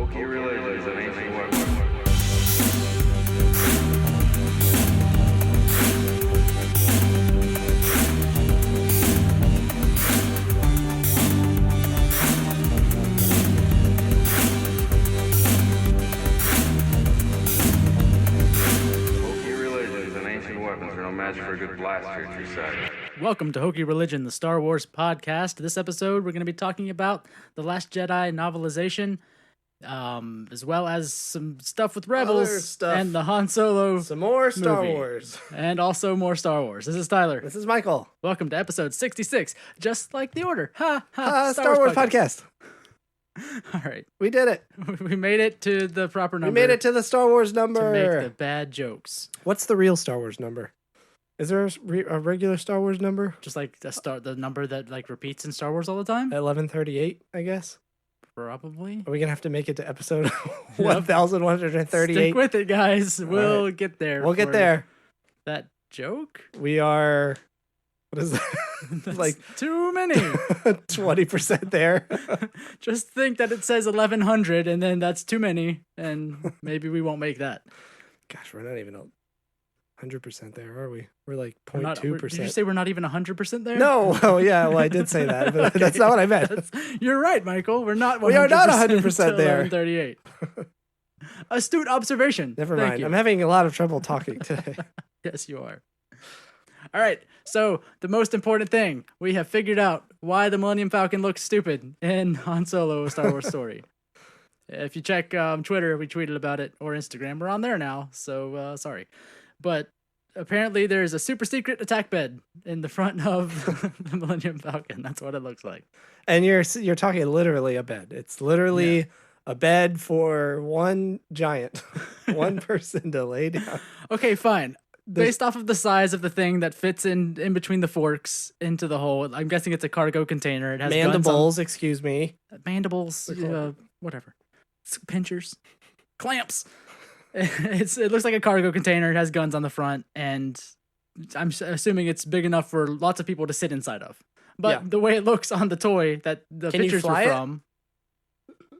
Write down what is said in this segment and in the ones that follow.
Hokey religions and ancient weapons. Magic for a good blaster at your side. Welcome to Hokey Religion, the Star Wars podcast. This episode, we're going to be talking about the Last Jedi novelization, as well as some stuff with Rebels and the Han Solo. Some more Star movie. Wars. And also more Star Wars. This is Tyler. This is Michael. Welcome to episode 66, just like the order. Star Wars podcast. All right. We did it. We made it to the proper number. We made it to the Star Wars number. To make the bad jokes. What's the real Star Wars number? Is there a regular Star Wars number? Just like the number that like repeats in Star Wars all the time? 1138, I guess. Probably. Are we gonna have to make it to episode 1138? Stick with it, guys. We'll get there. We'll get there. That joke? We are. What is that? That's like too many. 20% there. Just think that it says 1100, and then that's too many, and maybe we won't make that. Gosh, we're not even 100% there, are we? We're like 0.2%. Did you say we're not even 100% there? No. Oh, yeah. Well, I did say that, but Okay. That's not what I meant. You're right, Michael. We're not 100% We are not 100% there. 1138. Astute observation. Never Thank mind. you. I'm having a lot of trouble talking today. Yes, you are. All right. So the most important thing, we have figured out why the Millennium Falcon looks stupid in Han Solo: A Star Wars Story. If you check Twitter, we tweeted about it, or Instagram. We're on there now, so sorry. But apparently there's a super secret attack bed in the front of the Millennium Falcon. That's what it looks like. And you're talking literally a bed. It's literally a bed for one giant, one person to lay down. Okay, fine. Based off of the size of the thing that fits in between the forks into the hole, I'm guessing it's a cargo container. It has mandibles, guns excuse me. mandibles, whatever, pinchers, clamps. It looks like a cargo container. It has guns on the front, and I'm assuming it's big enough for lots of people to sit inside of. But the way it looks on the toy that the pictures were from,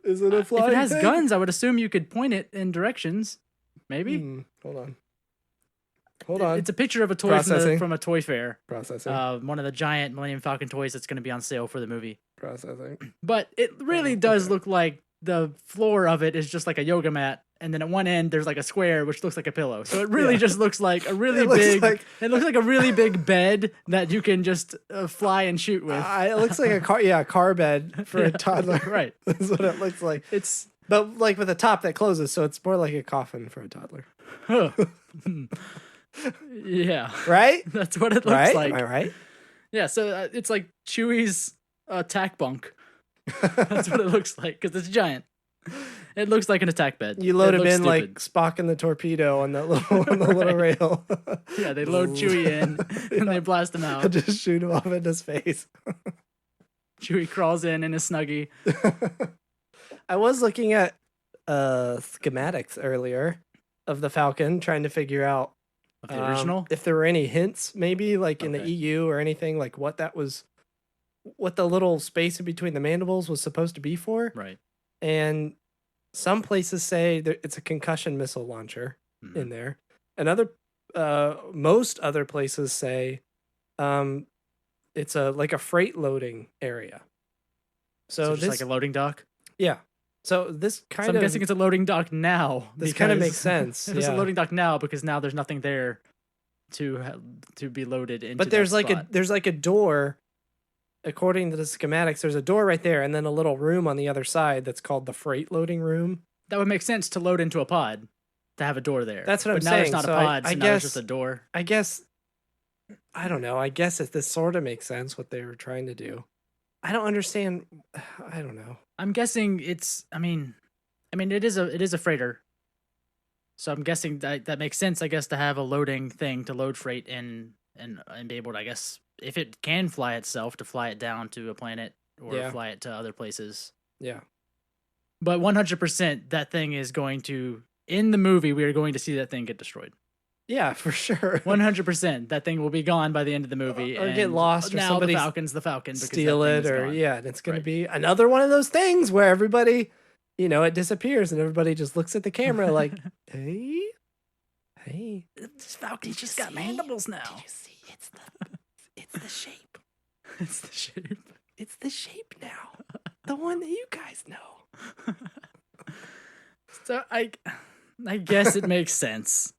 is it a flying if it has thing? guns, I would assume you could point it in directions. Maybe. Hold on. It's a picture of a toy from a toy fair. Processing. One of the giant Millennium Falcon toys that's going to be on sale for the movie. Processing. But it really does look like the floor of it is just like a yoga mat, and then at one end there's like a square which looks like a pillow. So it really just looks like a really big. It looks like a really big bed that you can just fly and shoot with. It looks like a car bed for a toddler. Right. That's what it looks like. But like with a top that closes, so it's more like a coffin for a toddler. Yeah. Right? That's what it looks like. Am I right? Yeah, so it's like Chewie's attack bunk. That's what it looks like, because it's giant. It looks like an attack bed. You load him in like Spock in the torpedo on the little rail. Yeah, they load Chewie in and they blast him out. Just shoot him off into space. Chewie crawls in his Snuggie. I was looking at schematics earlier of the Falcon, trying to figure out Of the original? if there were any hints, maybe like in the EU or anything, like what the little space in between the mandibles was supposed to be for. Right. And some places say it's a concussion missile launcher in there. And most other places say it's like a freight loading area. So just like a loading dock? Yeah. So this I'm guessing it's a loading dock now. This kind of makes sense. It's a loading dock now because now there's nothing there to be loaded into. But there's like a door. According to the schematics, there's a door right there, and then a little room on the other side that's called the freight loading room. That would make sense to load into a pod, to have a door there. That's what I'm saying. But now there's not so a pod, I so now guess, there's just a door. I guess, I don't know. I guess if this sort of makes sense what they were trying to do. I don't understand. I don't know. I'm guessing it's. I mean, it is a freighter. So I'm guessing that makes sense. I guess to have a loading thing to load freight in and be able to, I guess, if it can fly itself, to fly it down to a planet or fly it to other places. Yeah. But 100%, that thing is going to, in the movie, we are going to see that thing get destroyed. Yeah, for sure. 100%. That thing will be gone by the end of the movie. Or get lost, or now somebody the Falcon's the Falcon. steal it, or gone. and it's going to be another one of those things where everybody it disappears and everybody just looks at the camera like, hey. This Falcon's just got mandibles now. Did you see? It's the shape. It's the shape. It's the shape now. The one that you guys know. So I guess it makes sense.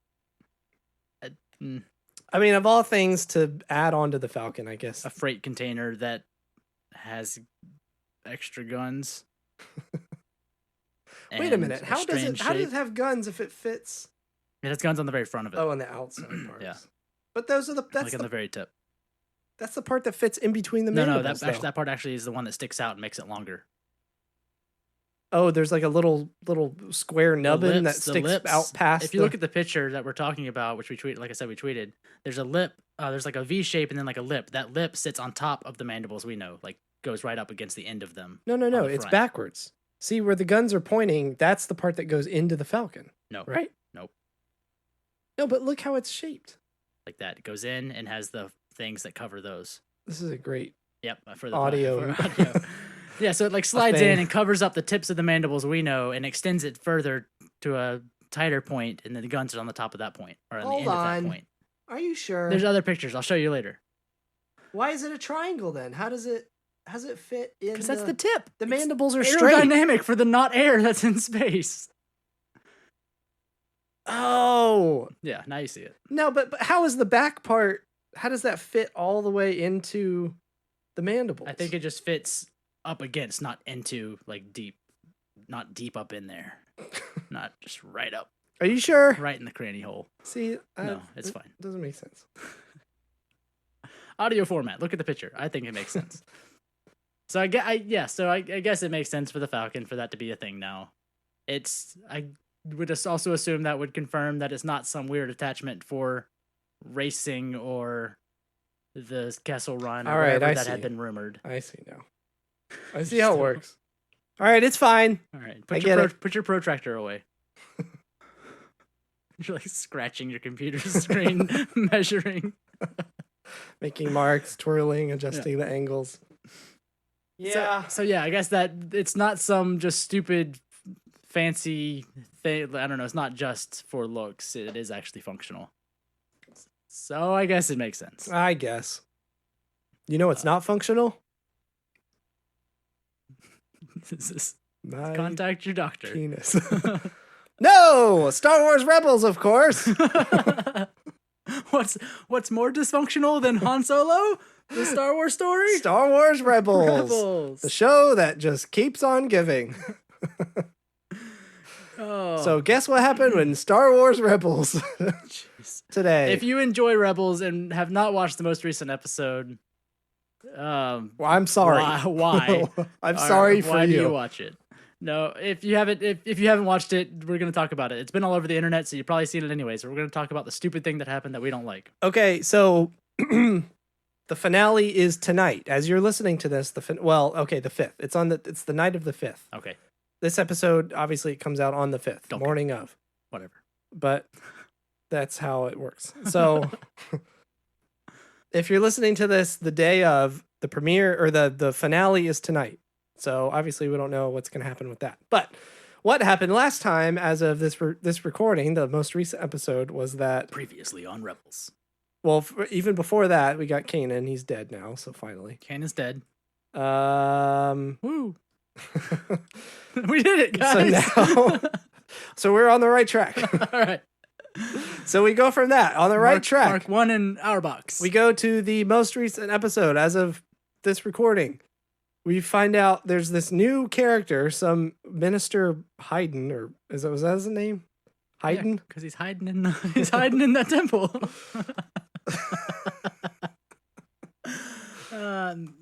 I mean, of all things to add on to the Falcon, I guess. A freight container that has extra guns. Wait a minute. How does it have guns if it fits? It has guns on the very front of it. Oh, on the outside parts. Yeah. But that's on the very tip. That's the part that fits in between the mandibles. No, that part actually is the one that sticks out and makes it longer. Oh, there's like a little square nubbin that sticks out past. If you look at the picture that we're talking about, which we tweeted, like I said, we tweeted, there's a lip. There's like a V shape and then like a lip. That lip sits on top of the mandibles. We know, like goes right up against the end of them. No. It's backwards. See where the guns are pointing? That's the part that goes into the Falcon. No. Right? Nope. No, but look how it's shaped. Like that. It goes in and has the things that cover those. This is a great for the audio. For audio. Yeah, so it like slides in and covers up the tips of the mandibles we know and extends it further to a tighter point, and then the guns are on the top of that point or on the end of that point. Are you sure? There's other pictures. I'll show you later. Why is it a triangle then? How does it fit in? Because that's the tip. The mandibles are straight. Aerodynamic for the not air that's in space. Oh. Yeah, now you see it. No, but how is the back part? How does that fit all the way into the mandibles? I think it just fits up against, not into, like not deep up in there. Not just right up. Are you sure? Right in the cranny hole. See, no, it's fine. Doesn't make sense. Audio format. Look at the picture. I think it makes sense. So I guess it makes sense for the Falcon for that to be a thing now. I would just also assume that would confirm that it's not some weird attachment for racing or the Kessel Run or whatever that had been rumored. I see now. I see how it works. All right, it's fine. All right, put your protractor away. You're like scratching your computer screen, measuring, making marks, twirling, adjusting the angles. Yeah. So yeah, I guess that it's not some just stupid, fancy thing. I don't know. It's not just for looks. It is actually functional. So I guess it makes sense. I guess. You know it's not functional? This is contact your doctor. Penis. No! Star Wars Rebels, of course! What's more dysfunctional than Han Solo? The Star Wars story? Star Wars Rebels. The show that just keeps on giving. Oh. So guess what happened when Star Wars Rebels today? If you enjoy Rebels and have not watched the most recent episode, well, I'm sorry. Why? I'm sorry for you. Why do you watch it? No, if you haven't watched it, we're going to talk about it. It's been all over the internet, so you've probably seen it anyways. So we're going to talk about the stupid thing that happened that we don't like. Okay, so the finale is tonight. As you're listening to this, the 5th. It's the night of the 5th. Okay. This episode obviously comes out on the 5th, morning of. Whatever. But that's how it works. So if you're listening to this the day of the premiere or the finale is tonight. So obviously we don't know what's going to happen with that. But what happened last time, as of this recording, the most recent episode, was that previously on Rebels. Well, even before that, we got Kanan. He's dead now. So finally, Kanan's dead. Woo! We did it, guys. So we're on the right track. All right. So we go from that on the right track. Mark 1 in our box. We go to the most recent episode as of this recording. We find out there's this new character, some Minister Hayden, or was that his name? Hayden? Because he's hiding in that temple.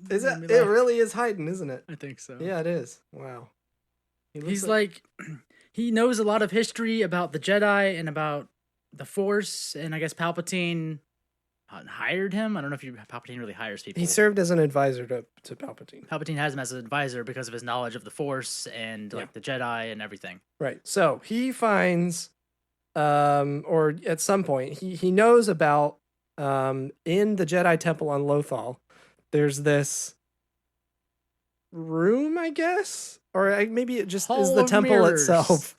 It really is Hayden, isn't it? I think so. Yeah, it is. Wow. He's like he knows a lot of history about the Jedi and about the Force, and I guess Palpatine hired him. I don't know if Palpatine really hires people. He served as an advisor to Palpatine. Palpatine has him as an advisor because of his knowledge of the Force and like the Jedi and everything. Right. So he finds, or at some point, he knows about in the Jedi Temple on Lothal, there's this room, I guess, Or maybe it just is Hall the of temple Mirrors. itself.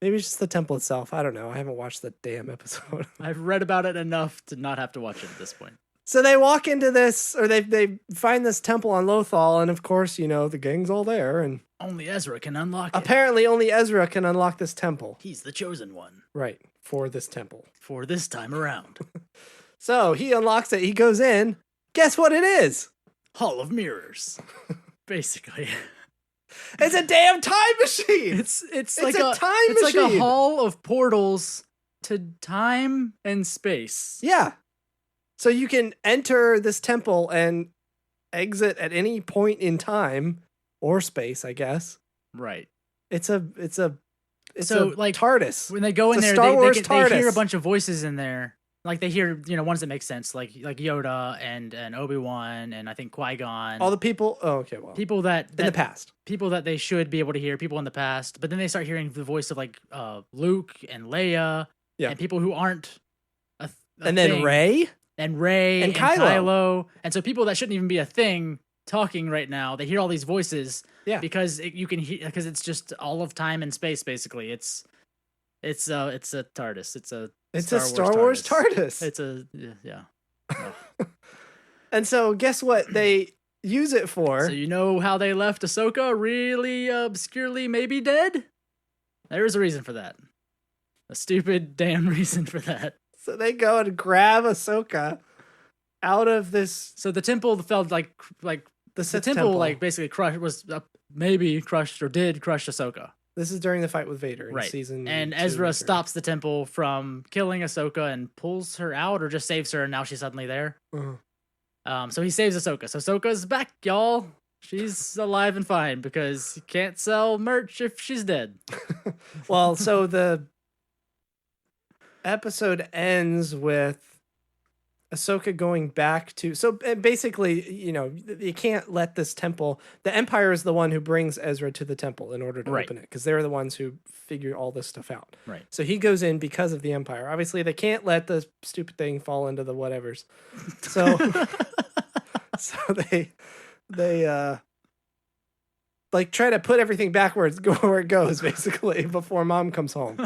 Maybe it's just the temple itself. I don't know. I haven't watched the damn episode. I've read about it enough to not have to watch it at this point. So they walk into this, or they find this temple on Lothal, and of course, the gang's all there, and Only Ezra can unlock it. apparently only Ezra can unlock this temple. He's the chosen one Right, for this temple. for this time around. So he unlocks it, he goes in. Guess what it is? Hall of Mirrors, basically. It's a damn time machine! It's like a time it's like a machine. hall of portals to time and space. Yeah. So you can enter this temple and exit at any point in time or space, I guess. Right. It's a So, like, TARDIS. When they go in It's a there, Star Wars they hear TARDIS. a bunch of voices in there. Like they hear, ones that make sense, like Yoda and Obi-Wan and I think Qui-Gon. All the people. Oh, okay. Well, people that in the past. people that they should be able to hear, people in the past. But then they start hearing the voice of like Luke and Leia, Yeah. and people who aren't a And then thing. Rey. and Rey and and Kylo. Kylo. And so people that shouldn't even be a thing talking right now, they hear all these voices Yeah. because you can hear, because it's just all of time and space basically. It's a TARDIS. It's a Star Wars TARDIS. It's a yeah. Oh. And so guess what they use it for? So you know how they left Ahsoka really obscurely maybe dead? There's a reason for that. A stupid damn reason for that. So they go and grab Ahsoka out of this So the temple felt like the the Sith temple like basically maybe crushed or did crush Ahsoka. This is during the fight with Vader in Right. season. And 2 Ezra or 3. stops the temple from killing Ahsoka and pulls her out or just saves her and now she's suddenly there. Uh-huh. So he saves Ahsoka. So Ahsoka's back, y'all. She's alive and fine because you can't sell merch if she's dead. Well, so the episode ends with Ahsoka going back to. So basically, you can't let this temple. The Empire is the one who brings Ezra to the temple in order to Right. open it because they're the ones who figure all this stuff out. Right. So he goes in because of the Empire. Obviously, they can't let the stupid thing fall into the whatevers. So, so they like try to put everything backwards, go where it goes, basically, before Mom comes home.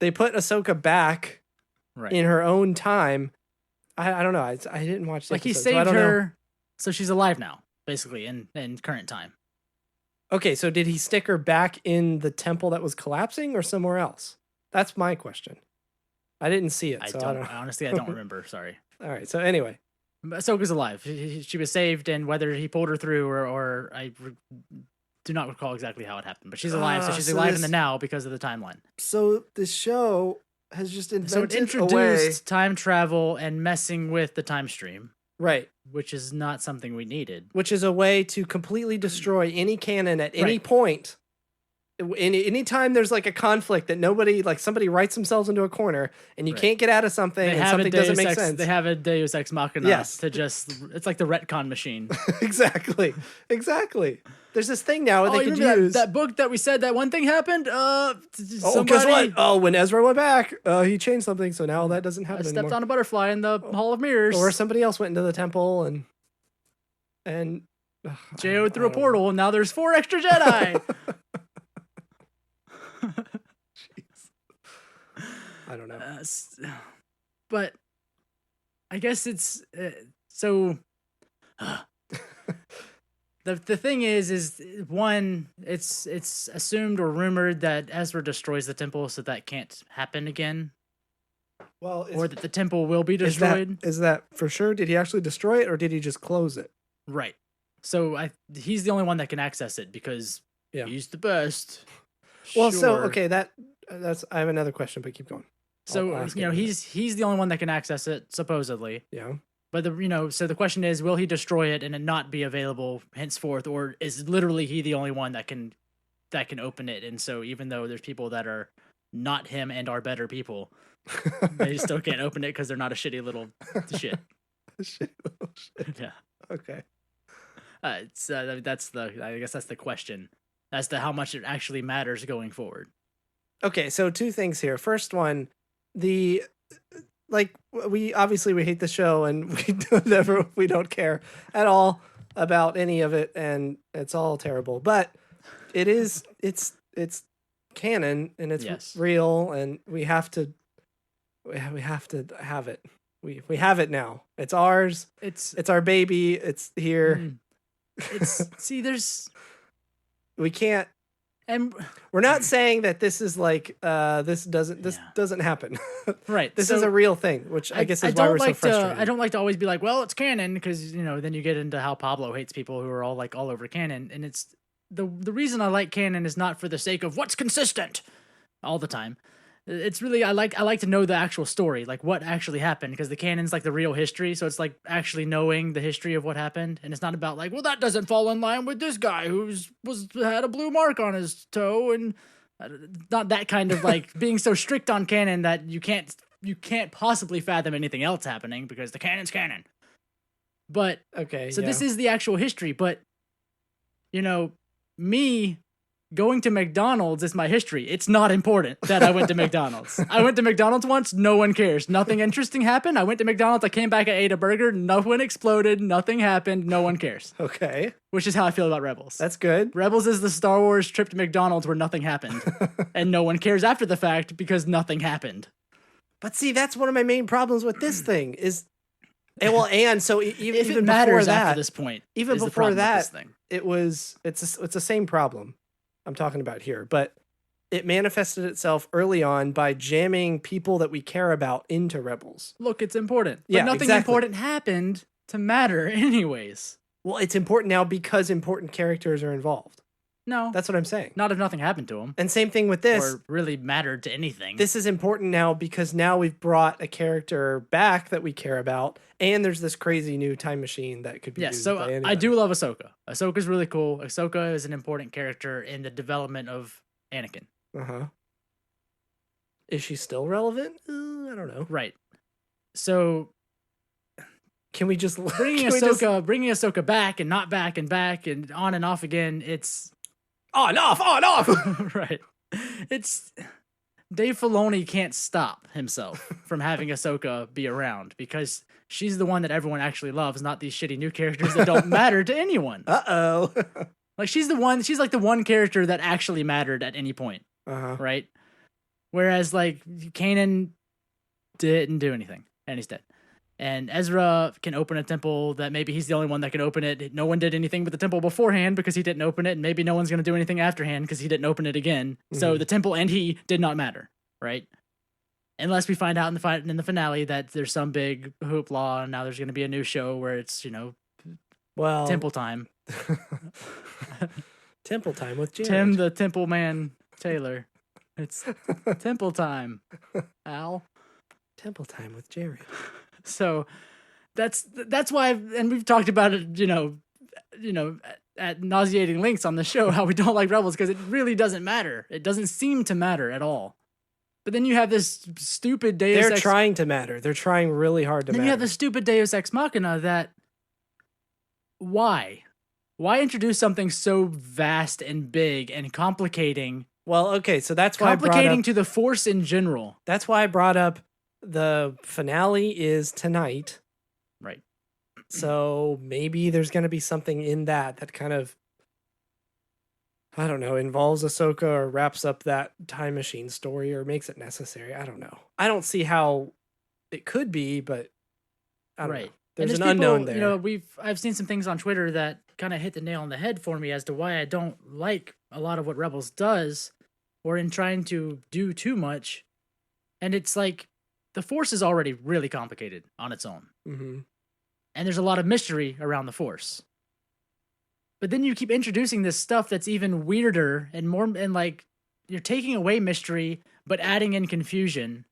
They put Ahsoka back Right. in her own time. I don't know. I didn't watch the Like he episode, so I saved don't know. her, so she's alive now, basically, in current time. Okay, so did he stick her back in the temple that was collapsing or somewhere else? That's my question. I didn't see it, so I don't know. Honestly, I don't remember. Sorry. All right, so anyway. But Ahsoka's alive. She was saved, and whether he pulled her through or do not recall exactly how it happened. But she's alive, so she's so alive in this- the now because of the timeline. So the show has just So it invented a way. introduced time travel and messing with the time stream, Right. which is not something we needed. Which is a way to completely destroy any canon at any Right. point. Anytime there's like a conflict that somebody writes themselves into a corner and you Right. can't get out of something and something doesn't make sense. They have a Deus Ex Machina Yes. to just. It's like the retcon machine. Exactly. There's this thing now where Oh, they you could remember use. that book that we said that one thing happened? Oh, Somebody, guess what? Oh, when Ezra went back, he changed something, so now that doesn't I happen stepped anymore. on a butterfly in the Hall of Mirrors. Or somebody else went into the temple and J.O. through a I don't portal, and now there's 4 extra Jedi. I don't know. But I guess it's so. The thing is one, it's assumed or rumored that Ezra destroys the temple, so that can't happen again, Well, or that the temple will be destroyed. Is that for sure? Did he actually destroy it, or did he just close it? Right. So he's the only one that can access it because Yeah. he's the best. Well, so Sure. okay, that's. I have another question, but keep going. So I'll ask it in a he's the only one that can access it supposedly. Yeah. But so the question is, will he destroy it and it not be available henceforth, or is literally he the only one that can open it? And so even though there's people that are not him and are better people, they still can't open it because they're not a shitty little shit. Shit, little shit. Yeah. Okay. I guess that's the question as to how much it actually matters going forward. Okay, so 2 things here. First one, we hate the show and we don't care at all about any of it, and it's all terrible. But it's canon, and it's Yes. real, and we have to have it. We have it now. It's ours. It's It's our baby. It's here. there's We can't. and We're not saying that this is like this doesn't happen. right. This so is a real thing, which I guess is why we're so frustrated. I don't like to always be like, well, it's canon, because then you get into how Pablo hates people who are all like all over canon, and it's the reason I like canon is not for the sake of what's consistent all the time. It's really I like to know the actual story, like what actually happened, because the canon's like the real history, so it's like actually knowing the history of what happened, and it's not about like, well, that doesn't fall in line with this guy who's had a blue mark on his toe, and not that kind of like being so strict on canon that you can't possibly fathom anything else happening because the canon's canon. But Okay. so this is the actual history, but me going to McDonald's is my history. It's not important that I went to McDonald's. I went to McDonald's once. No one cares. Nothing interesting happened. I went to McDonald's. I came back. I ate a burger. Nothing exploded. Nothing happened. No one cares. Okay. Which is how I feel about Rebels. That's good. Rebels is the Star Wars trip to McDonald's where nothing happened. And no one cares after the fact because nothing happened. But see, that's one of my main problems with this thing is, and so even If it before matters that, after this point, even is the before problem with that, this thing. it's the same problem I'm talking about here, but it manifested itself early on by jamming people that we care about into Rebels. Look, it's important. But Yeah, nothing exactly. important happened to matter anyways. Well, it's important now because important characters are involved. No. That's what I'm saying. Not if nothing happened to them. And same thing with this. Or really mattered to anything. This is important now because now we've brought a character back that we care about, and there's this crazy new time machine that could be Yes, used so by anybody. I do love Ahsoka. Ahsoka's really cool. Ahsoka is an important character in the development of Anakin. Uh-huh. Is she still relevant? I don't know. Right. So Can we just bringing Ahsoka back and not back and on and off again, it's on off? right. It's Dave Filoni can't stop himself from having Ahsoka be around because she's the one that everyone actually loves, not these shitty new characters that don't matter to anyone. Uh-oh. Like she's like the one character that actually mattered at any point, right? Whereas like Kanan didn't do anything and he's dead. And Ezra can open a temple that maybe he's the only one that can open it. No one did anything with the temple beforehand because he didn't open it, and maybe no one's going to do anything afterhand because he didn't open it again. Mm-hmm. So the temple and he did not matter, right? Unless we find out in the finale that there's some big hoopla, and now there's going to be a new show where it's temple time. Temple time with Jared. Tim the Temple Man Taylor. It's temple time, Al. Temple time with Jared. So that's why, and we've talked about it, at nauseating lengths on the show, how we don't like Rebels because it really doesn't matter. It doesn't seem to matter at all. But then you have this stupid Deus Ex. They're trying to matter. They're trying really hard to matter. Then you have the stupid Deus Ex Machina that. Why? Why introduce something so vast and big and complicating? Well, okay, so that's why complicating to the Force in general. That's why I brought up the finale is tonight. Right. So maybe there's going to be something in that kind of, I don't know, involves Ahsoka or wraps up that time machine story or makes it necessary. I don't know. I don't see how it could be, but I don't know. There's an unknown there. I've seen some things on Twitter that kind of hit the nail on the head for me as to why I don't like a lot of what Rebels does or in trying to do too much. And it's like, the Force is already really complicated on its own. Mm-hmm. And there's a lot of mystery around the Force. But then you keep introducing this stuff that's even weirder and more, and like, you're taking away mystery, but adding in confusion.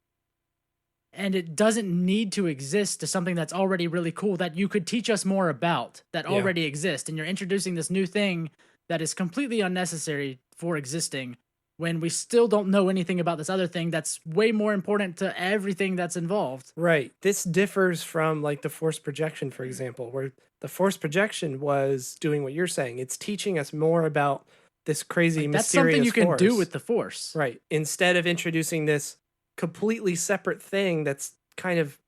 And it doesn't need to exist to something that's already really cool that you could teach us more about that already exists. And you're introducing this new thing that is completely unnecessary for existing when we still don't know anything about this other thing that's way more important to everything that's involved. Right. This differs from like the Force projection, for example, where the Force projection was doing what you're saying. It's teaching us more about this crazy, mysterious that's something you Force. can do with the Force. Right. Instead of introducing this completely separate thing that's kind of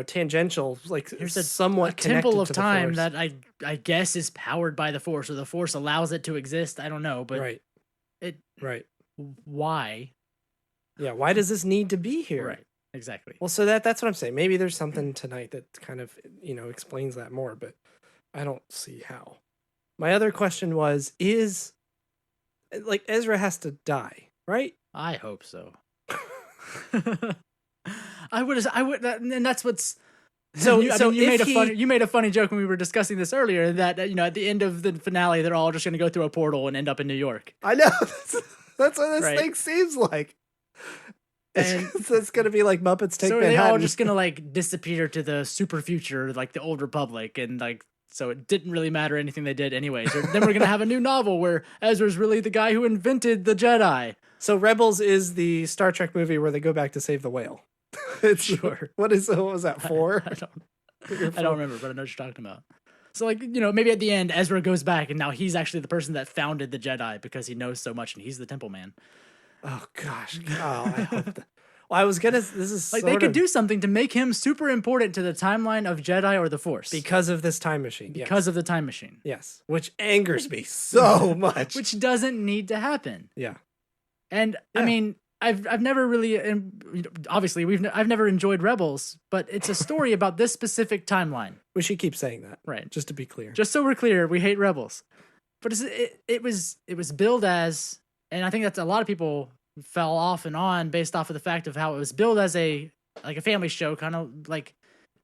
tangential, like Here's somewhat a temple of connected to the time Force. that I guess is powered by the Force, or the Force allows it to exist. I don't know, but Right. it Right. why? Yeah. Why does this need to be here? Right. Exactly. Well, so that's what I'm saying. Maybe there's something tonight that kind of, explains that more, but I don't see how. My other question was, like Ezra has to die, right? I hope so. I would, and that's what's. So, You made a funny joke when we were discussing this earlier that at the end of the finale they're all just going to go through a portal and end up in New York. I know that's what this Right. thing seems like. And it's going to be like Muppets Take so Manhattan. they're all just going to like disappear to the super future, like the Old Republic, and like so it didn't really matter anything they did anyways. Or then we're going to have a new novel where Ezra's really the guy who invented the Jedi. So Rebels is the Star Trek movie where they go back to save the whale. It's Sure. What was that, 4? I don't remember, but I know what you're talking about. So like, maybe at the end Ezra goes back and now he's actually the person that founded the Jedi because he knows so much and he's the Temple Man. Oh gosh. Oh, I hope that. Well, I was gonna. This is like they could do something to make him super important to the timeline of Jedi or the Force because of this time machine. Because of the time machine. Yes, which angers me so much. Which doesn't need to happen. Yeah. And I mean, I've never really, obviously I've never enjoyed Rebels, but it's a story about this specific timeline. We should keep saying that, right? Just to be clear. Just so we're clear, we hate Rebels, but it was billed as, and I think that's a lot of people fell off and on based off of the fact of how it was billed as a family show, kind of like,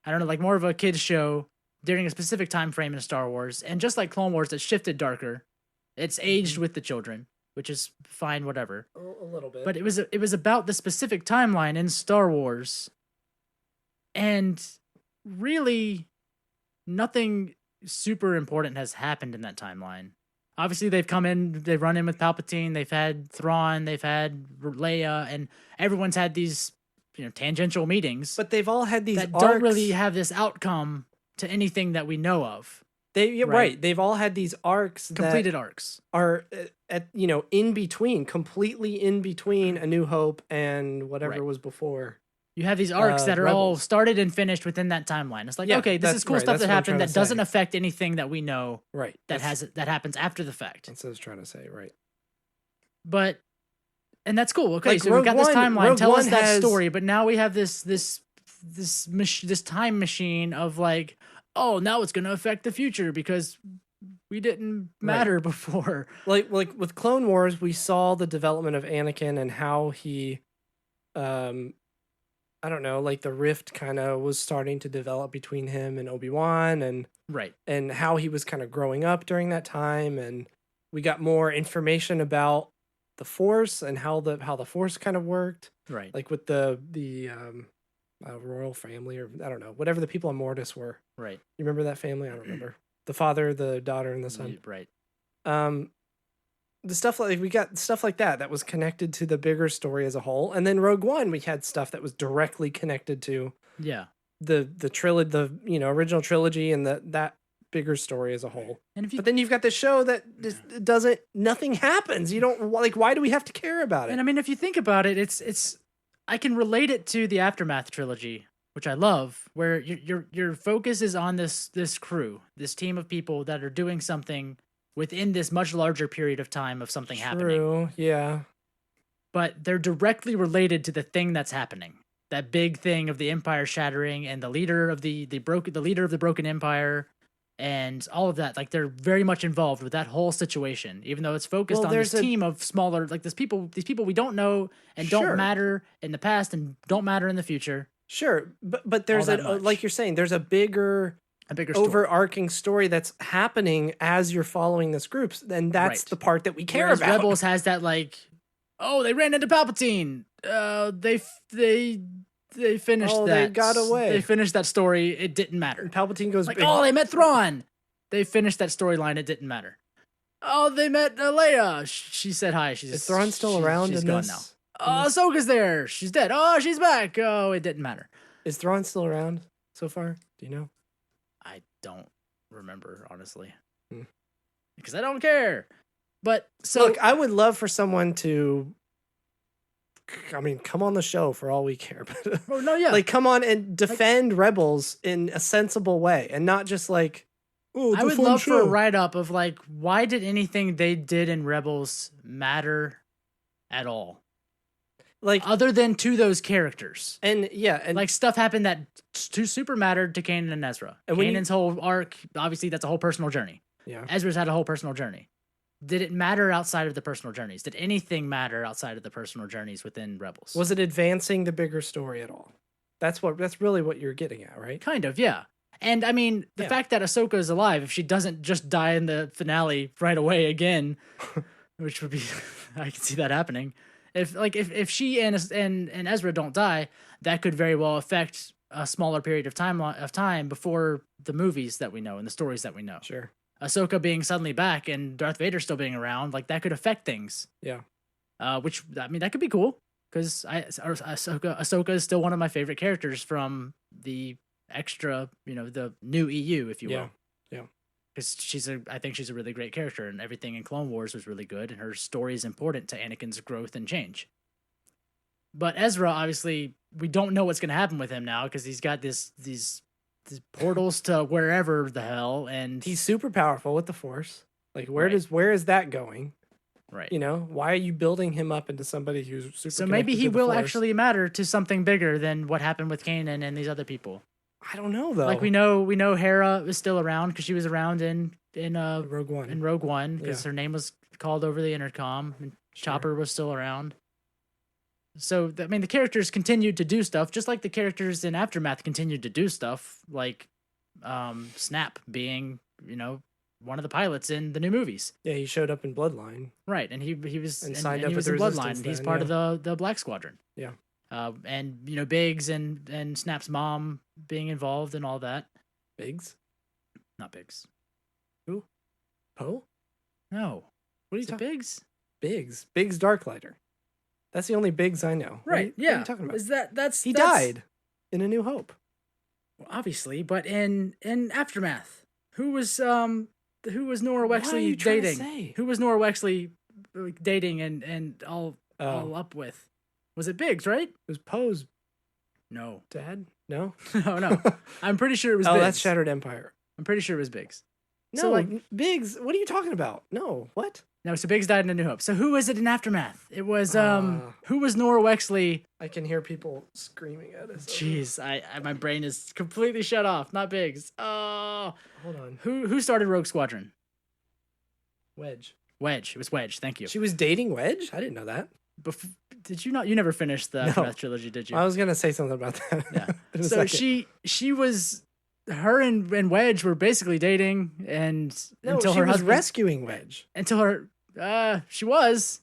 I don't know, like more of a kid's show during a specific time frame in Star Wars, and just like Clone Wars, it shifted darker. It's aged with the children, which is fine, whatever. A little bit. But it was about the specific timeline in Star Wars, and really nothing super important has happened in that timeline. Obviously, they've come in, they've run in with Palpatine, they've had Thrawn, they've had Leia, and everyone's had these, tangential meetings. But they've all had these that arcs. don't really have this outcome to anything that we know of. Right. They've all had these arcs, completed arcs, are in between, completely in between A New Hope and whatever was before. You have these arcs that are Rebels. all started and finished within that timeline. It's like, okay, this is cool stuff that happened that doesn't affect anything that we know. Right. That happens after the fact. That's what I was trying to say. Right. And that's cool. Okay, Like so we've got this timeline. Tell us that has... story. But now we have this time machine of like, oh, now it's going to affect the future because we didn't matter before. Like with Clone Wars, we saw the development of Anakin and how he, I don't know, like the rift kind of was starting to develop between him and Obi-Wan, and how he was kind of growing up during that time, and we got more information about the Force and how the Force kind of worked, right? Like with the royal family, or I don't know, whatever the people on Mortis were, right? You remember that family? I don't remember. The father, the daughter, and the son, right? The stuff we got stuff like that was connected to the bigger story as a whole, and then Rogue One, we had stuff that was directly connected to the trilogy, the original trilogy, and that bigger story as a whole. But then you've got this show that nothing happens. You don't why do we have to care about it? And I mean, if you think about it, it's I can relate it to the Aftermath trilogy, which I love, where your focus is on this crew, this team of people that are doing something within this much larger period of time of something happening. Yeah. But they're directly related to the thing that's happening. That big thing of the Empire shattering and the leader of the leader of the broken Empire and all of that. Like they're very much involved with that whole situation, even though it's focused on this team of smaller, like these people we don't know and don't matter in the past and don't matter in the future. Sure. But there's like you're saying, there's a bigger overarching story that's happening as you're following this group, and that's the part that we care about. Rebels has that they ran into Palpatine. They finished that. They got away. They finished that story. It didn't matter. And Palpatine goes they met Thrawn. They finished that storyline. It didn't matter. Oh, they met Leia. She said hi. Is Thrawn still around? She's gone now. Ahsoka's there. She's dead. Oh, she's back. Oh, it didn't matter. Is Thrawn still around so far? Do you know? I don't remember, honestly, because I don't care. But so look, I would love for someone to I mean, come on the show for all we care. But Oh no, yeah. like, come on and defend Rebels in a sensible way, and not just like, oh, it's I a would fun love for a show. write up of like, why did anything they did in Rebels matter at all, Like, other than to those characters? and yeah, and Like stuff happened that super mattered to Kanan and Ezra. And when you- Kanan's whole arc, obviously, that's a whole personal journey. yeah, Ezra's had a whole personal journey. Did it matter outside of the personal journeys? Did anything matter outside of the personal journeys within Rebels? was it advancing the bigger story at all? That's really what you're getting at, right? Kind of, yeah. And I mean, the Yeah. fact that Ahsoka is alive, if she doesn't just die in the finale right away again, which would be, I can see that happening. If she and Ezra don't die, that could very well affect a smaller period of time before the movies that we know and the stories that we know. Sure. Ahsoka being suddenly back and Darth Vader still being around, like that could affect things. Yeah. Which I mean that could be cool because Ahsoka is still one of my favorite characters from the extra, the new EU, if you will. Yeah. Because I think she's a really great character, and everything in Clone Wars was really good, and her story is important to Anakin's growth and change. But Ezra, obviously, we don't know what's going to happen with him now because he's got these portals to wherever the hell, and He's super powerful with the Force. Like, where Right. is that going? right. Why are you building him up into somebody who's super? So maybe connected he to the will Force? actually matter to something bigger than what happened with Kanan and these other people. I don't know though. Like we know Hera is still around because she was around in Rogue One. Rogue One because Yeah. her name was called over the intercom, and Chopper was still around. So I mean, the characters continued to do stuff, just like the characters in Aftermath continued to do stuff, like Snap being one of the pilots in the new movies. Yeah, he showed up in Bloodline. Right, and he was And and, signed and up he with was the in Bloodline, Resistance and he's then, part of the Black Squadron. Yeah. And Biggs and Snap's mom being involved and all that. Biggs? Not Biggs. Poe? No. What are you Is it talking? Biggs? Biggs. Biggs Darklighter. That's the only Biggs I know. What are you- Yeah. What are you talking about? Is that's He that's- died in A New Hope. Well, obviously, but in Aftermath, who was Nora What are Wexley you trying to dating? say? Who was Nora Wexley dating and all up with? Was it Biggs, right? It was Poe's No. dad? No? No. I'm pretty sure it was Oh, Biggs. that's Shattered Empire. I'm pretty sure it was Biggs. No, So, Biggs, what are you talking about? No, what? No, so Biggs died in A New Hope. So who was it in Aftermath? It was Ah. who was Nora Wexley? I can hear people screaming at us. Jeez, I my brain is completely shut off. Not Biggs. Oh, Hold on. who started Rogue Squadron? Wedge. Wedge. It was Wedge. Thank you. She was dating Wedge? I didn't know that. Did you not? You never finished the No. Aftermath trilogy, did you? I was going to say something about that. Yeah. in a So second. she was her and Wedge were basically dating and No, until she her was husband rescuing Wedge. until her she was,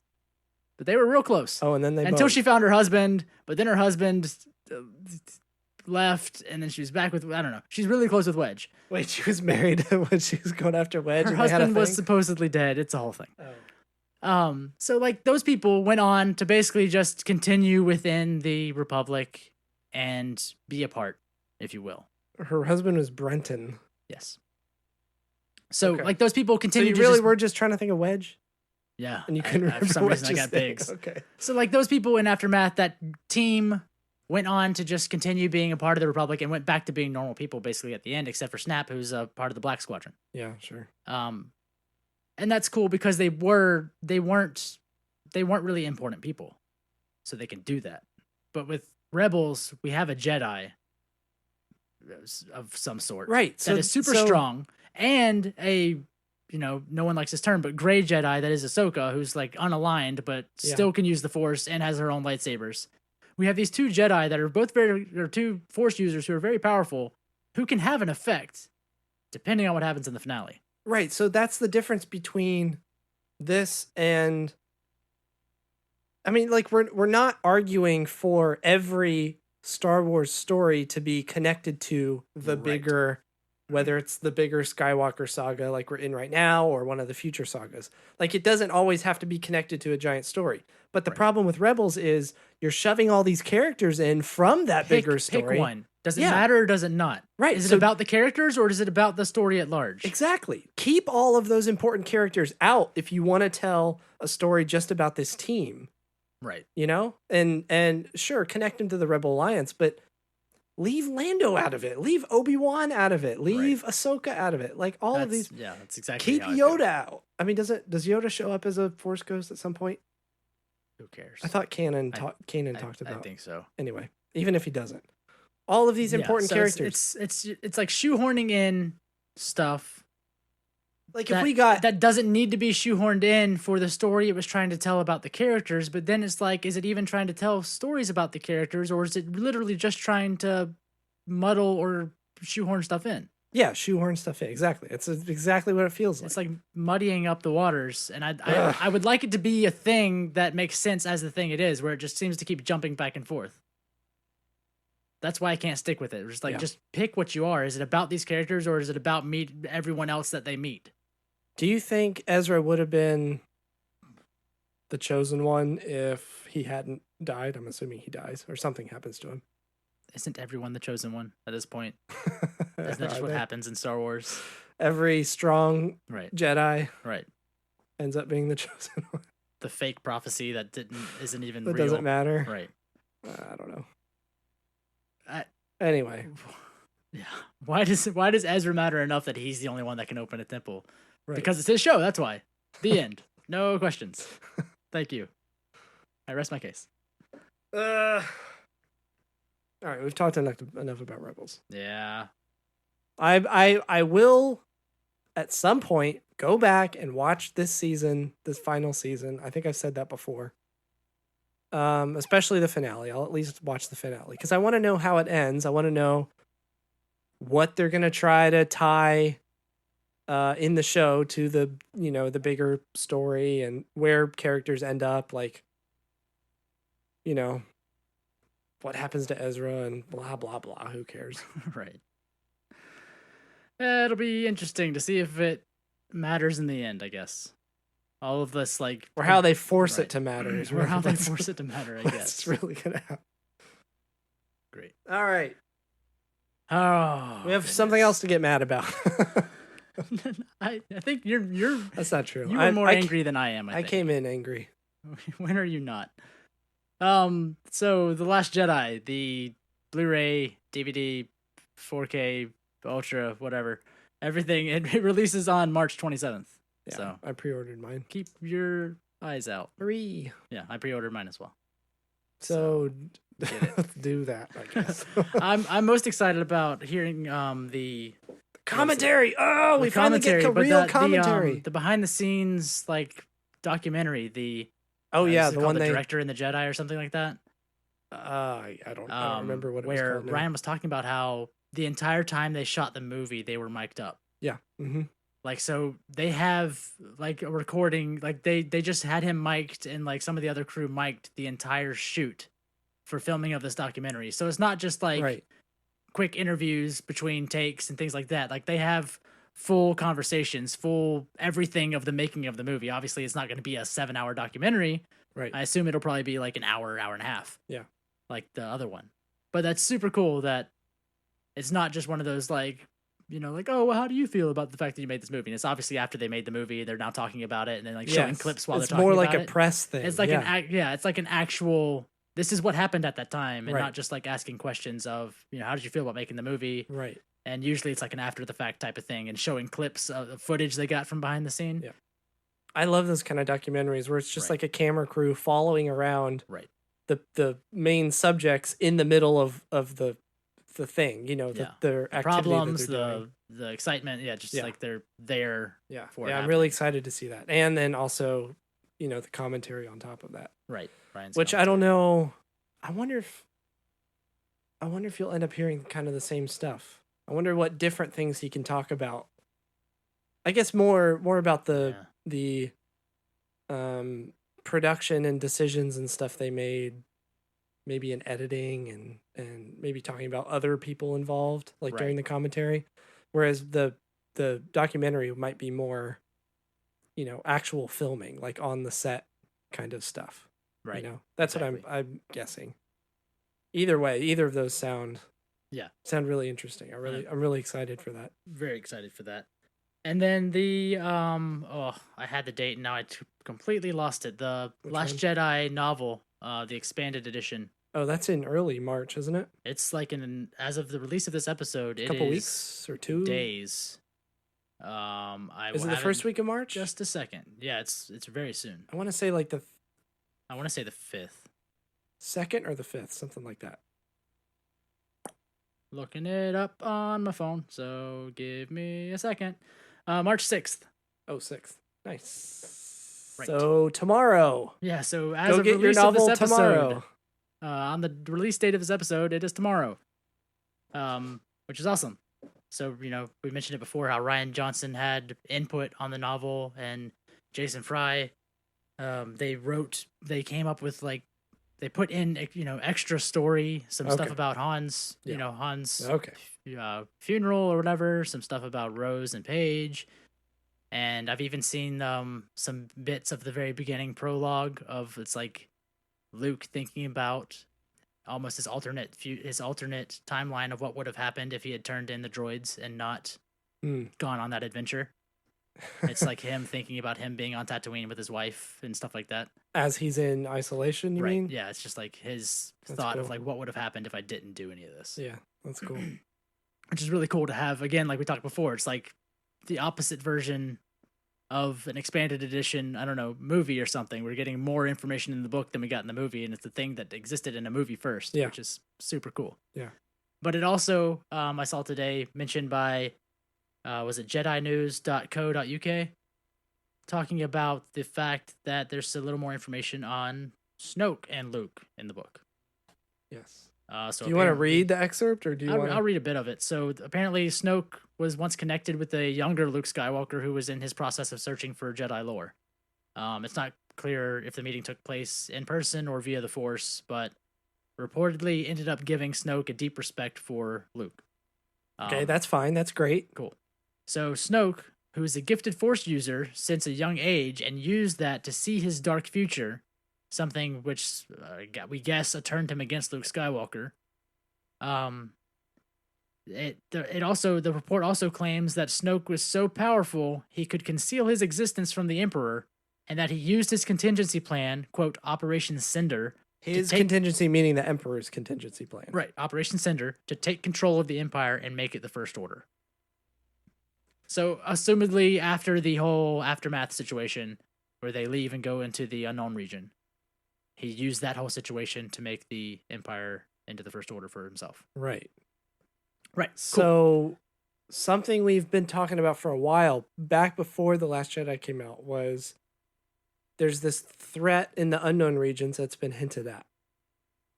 but they were real close Oh, and then they until boned. she found her husband. But then her husband left, and then she was back with I don't know. She's really close with Wedge. Wait, she was married when she was going after Wedge. Her and they had a husband was thing? supposedly dead. It's a whole thing. Oh. So like those people went on to basically just continue within the Republic and be a part, if you will. Her husband was Brenton. Yes. So Okay. like those people So continue. you to really just- were just trying to think of Wedge, Yeah. and you couldn't remember for some reason I Wedge's got name. Biggs. Okay. So like those people in Aftermath, that team went on to just continue being a part of the Republic and went back to being normal people basically at the end, except for Snap, who's a part of the Black Squadron. Yeah, sure. And that's cool because they weren't really important people, so they can do that. But with Rebels, we have a Jedi of some sort, Right. that is super strong, and a no one likes this term, but gray Jedi that is Ahsoka, who's like unaligned but Yeah. still can use the Force and has her own lightsabers. We have these two Jedi that are both two Force users who are very powerful, who can have an effect depending on what happens in the finale. Right. So that's the difference between this and I mean, like we're not arguing for every Star Wars story to be connected to the Right. bigger, whether it's the bigger Skywalker saga like we're in right now or one of the future sagas. Like it doesn't always have to be connected to a giant story. But the Right. problem with Rebels is you're shoving all these characters in from that bigger story. Pick one. Does it Yeah. matter or does it not? Right, Is it so- about the characters or is it about the story at large? Exactly. Keep all of those important characters out if you want to tell a story just about this team. Right. and sure, connect him to the Rebel Alliance, but leave Lando out of it, leave Obi-Wan out of it, leave Ahsoka out of it, like all of these. Yeah, that's exactly Keep how I feel. Yoda out. I mean, does Yoda show up as a Force ghost at some point? Who cares? I thought Kanan talked about. I think so. Anyway, even if he doesn't, all of these important so characters. It's like shoehorning in stuff. Like if we got that doesn't need to be shoehorned in for the story it was trying to tell about the characters, but then it's like, is it even trying to tell stories about the characters, or is it literally just trying to muddle or shoehorn stuff in? Yeah, shoehorn stuff in. Exactly. It's exactly what it feels like. It's like muddying up the waters, and I would like it to be a thing that makes sense as the thing it is, where it just seems to keep jumping back and forth. That's why I can't stick with it. It's like, just pick what you are. Is it about these characters, or is it about everyone else that they meet? Do you think Ezra would have been the chosen one if he hadn't died? I'm assuming he dies or something happens to him. Isn't everyone the chosen one at this point? Isn't that just what happens in Star Wars? Every strong Jedi ends up being the chosen one. The fake prophecy that isn't even real. It doesn't matter. Right. I don't know. Anyway. Yeah. Why does Ezra matter enough that he's the only one that can open a temple? Right. Because it's his show, that's why. The end. No questions. Thank you. I rest my case. All right, we've talked enough about Rebels. Yeah. I will at some point go back and watch this final season. I think I've said that before. Especially the finale. I'll at least watch the finale because I want to know how it ends. I want to know what they're going to try to tie in the show to the bigger story and where characters end up, like, what happens to Ezra and blah, blah, blah. Who cares? Right. It'll be interesting to see if it matters in the end, I guess. All of this, like... Or how they force it to matter. Or how they force it to matter, I guess. It's really going to happen. Great. All right. Oh, we have something else to get mad about. I think you're... That's not true. You were more angry than I am, I think. I came in angry. When are you not? So The Last Jedi, the Blu-ray, DVD, 4K, Ultra, whatever, everything, it releases on March 27th. Yeah, so I pre-ordered mine. Keep your eyes out. Hurry. Yeah, I pre-ordered mine as well. So do that, I guess. I'm most excited about hearing the commentary. Oh, we finally get real commentary. The behind the scenes like documentary. The the one the director and the Jedi or something like that. I don't remember what it was called. Where Ryan was talking about how the entire time they shot the movie, they were mic'd up. Yeah. Mm-hmm. Like, so they have like a recording, like they just had him mic'd and like some of the other crew mic'd the entire shoot for filming of this documentary. So it's not just like quick interviews between takes and things like that. Like they have full conversations, full everything of the making of the movie. Obviously it's not going to be a 7-hour documentary. Right. I assume it'll probably be like an hour and a half. Yeah. Like the other one. But that's super cool that it's not just one of those like, like, oh, well, how do you feel about the fact that you made this movie? And it's obviously after they made the movie, they're now talking about it and then like showing clips while they're talking about it. It's more like a press thing. It's like it's like an actual, this is what happened at that time, and not just like asking questions of, how did you feel about making the movie? Right. And usually it's like an after the fact type of thing and showing clips of the footage they got from behind the scene. Yeah. I love those kind of documentaries where it's just like a camera crew following around the main subjects in the middle of the thing, their activity, problems, that they're doing. the excitement, like they're there. Yeah, I'm really excited to see that, and then also, the commentary on top of that. Right, Ryan's which commentary. I don't know. I wonder if you'll end up hearing kind of the same stuff. I wonder what different things he can talk about. I guess more about the production and decisions and stuff they made. Maybe in editing and maybe talking about other people involved, like during the commentary. Whereas the documentary might be more, actual filming, like on the set kind of stuff. Right. That's what I'm guessing. Either way, either of those sound really interesting. I'm really excited for that. Very excited for that. And then the I had the date and now I completely lost it. The Last Jedi novel the expanded edition. Oh, that's in early March, isn't it? It's like as of the release of this episode, A couple weeks or 2 days. Is it the first week of March? Just a second. Yeah, it's very soon. I want to say like the I want to say the 5th. 2nd or the 5th, something like that. Looking it up on my phone, so give me a second. March 6th. Oh, 6th. Nice. Right. So tomorrow. Yeah, so as Go of get your release of this novel episode, tomorrow. on the release date of this episode, it is tomorrow. Which is awesome. So, we mentioned it before how Ryan Johnson had input on the novel, and Jason Fry, they came up with they put in, extra story, some stuff Okay. about Han's, Yeah. Han's Okay. funeral or whatever, some stuff about Rose and Paige. And I've even seen some bits of the very beginning prologue of it's like Luke thinking about almost his alternate timeline of what would have happened if he had turned in the droids and not gone on that adventure. It's like him thinking about him being on Tatooine with his wife and stuff like that. As he's in isolation, you mean? Yeah, it's just like his That's thought of cool. like what would have happened if I didn't do any of this. Yeah, that's cool. Which is really cool to have. Again, like we talked before, it's like the opposite version of an expanded edition, I don't know, movie or something. We're getting more information in the book than we got in the movie, and it's the thing that existed in a movie first, Yeah. which is super cool. Yeah. But it also, I saw today mentioned by, was it JediNews.co.uk, talking about the fact that there's a little more information on Snoke and Luke in the book. Yes. So Do you want to apparently- read the excerpt, or do you want I'll read a bit of it. So apparently Snoke was once connected with a younger Luke Skywalker who was in his process of searching for Jedi lore. It's not clear if the meeting took place in person or via the Force, but reportedly ended up giving Snoke a deep respect for Luke. Okay, that's fine. That's great. Cool. So Snoke, who is a gifted Force user since a young age and used that to see his dark future, something which we guess turned him against Luke Skywalker. The report also claims that Snoke was so powerful he could conceal his existence from the Emperor, and that he used his contingency plan, quote, Operation Cinder. His contingency meaning the Emperor's contingency plan. Right, Operation Cinder, to take control of the Empire and make it the First Order. So, assumedly, after the whole aftermath situation, where they leave and go into the unknown region, he used that whole situation to make the Empire into the First Order for himself. Right. Right. So something we've been talking about for a while, back before The Last Jedi came out, was there's this threat in the unknown regions that's been hinted at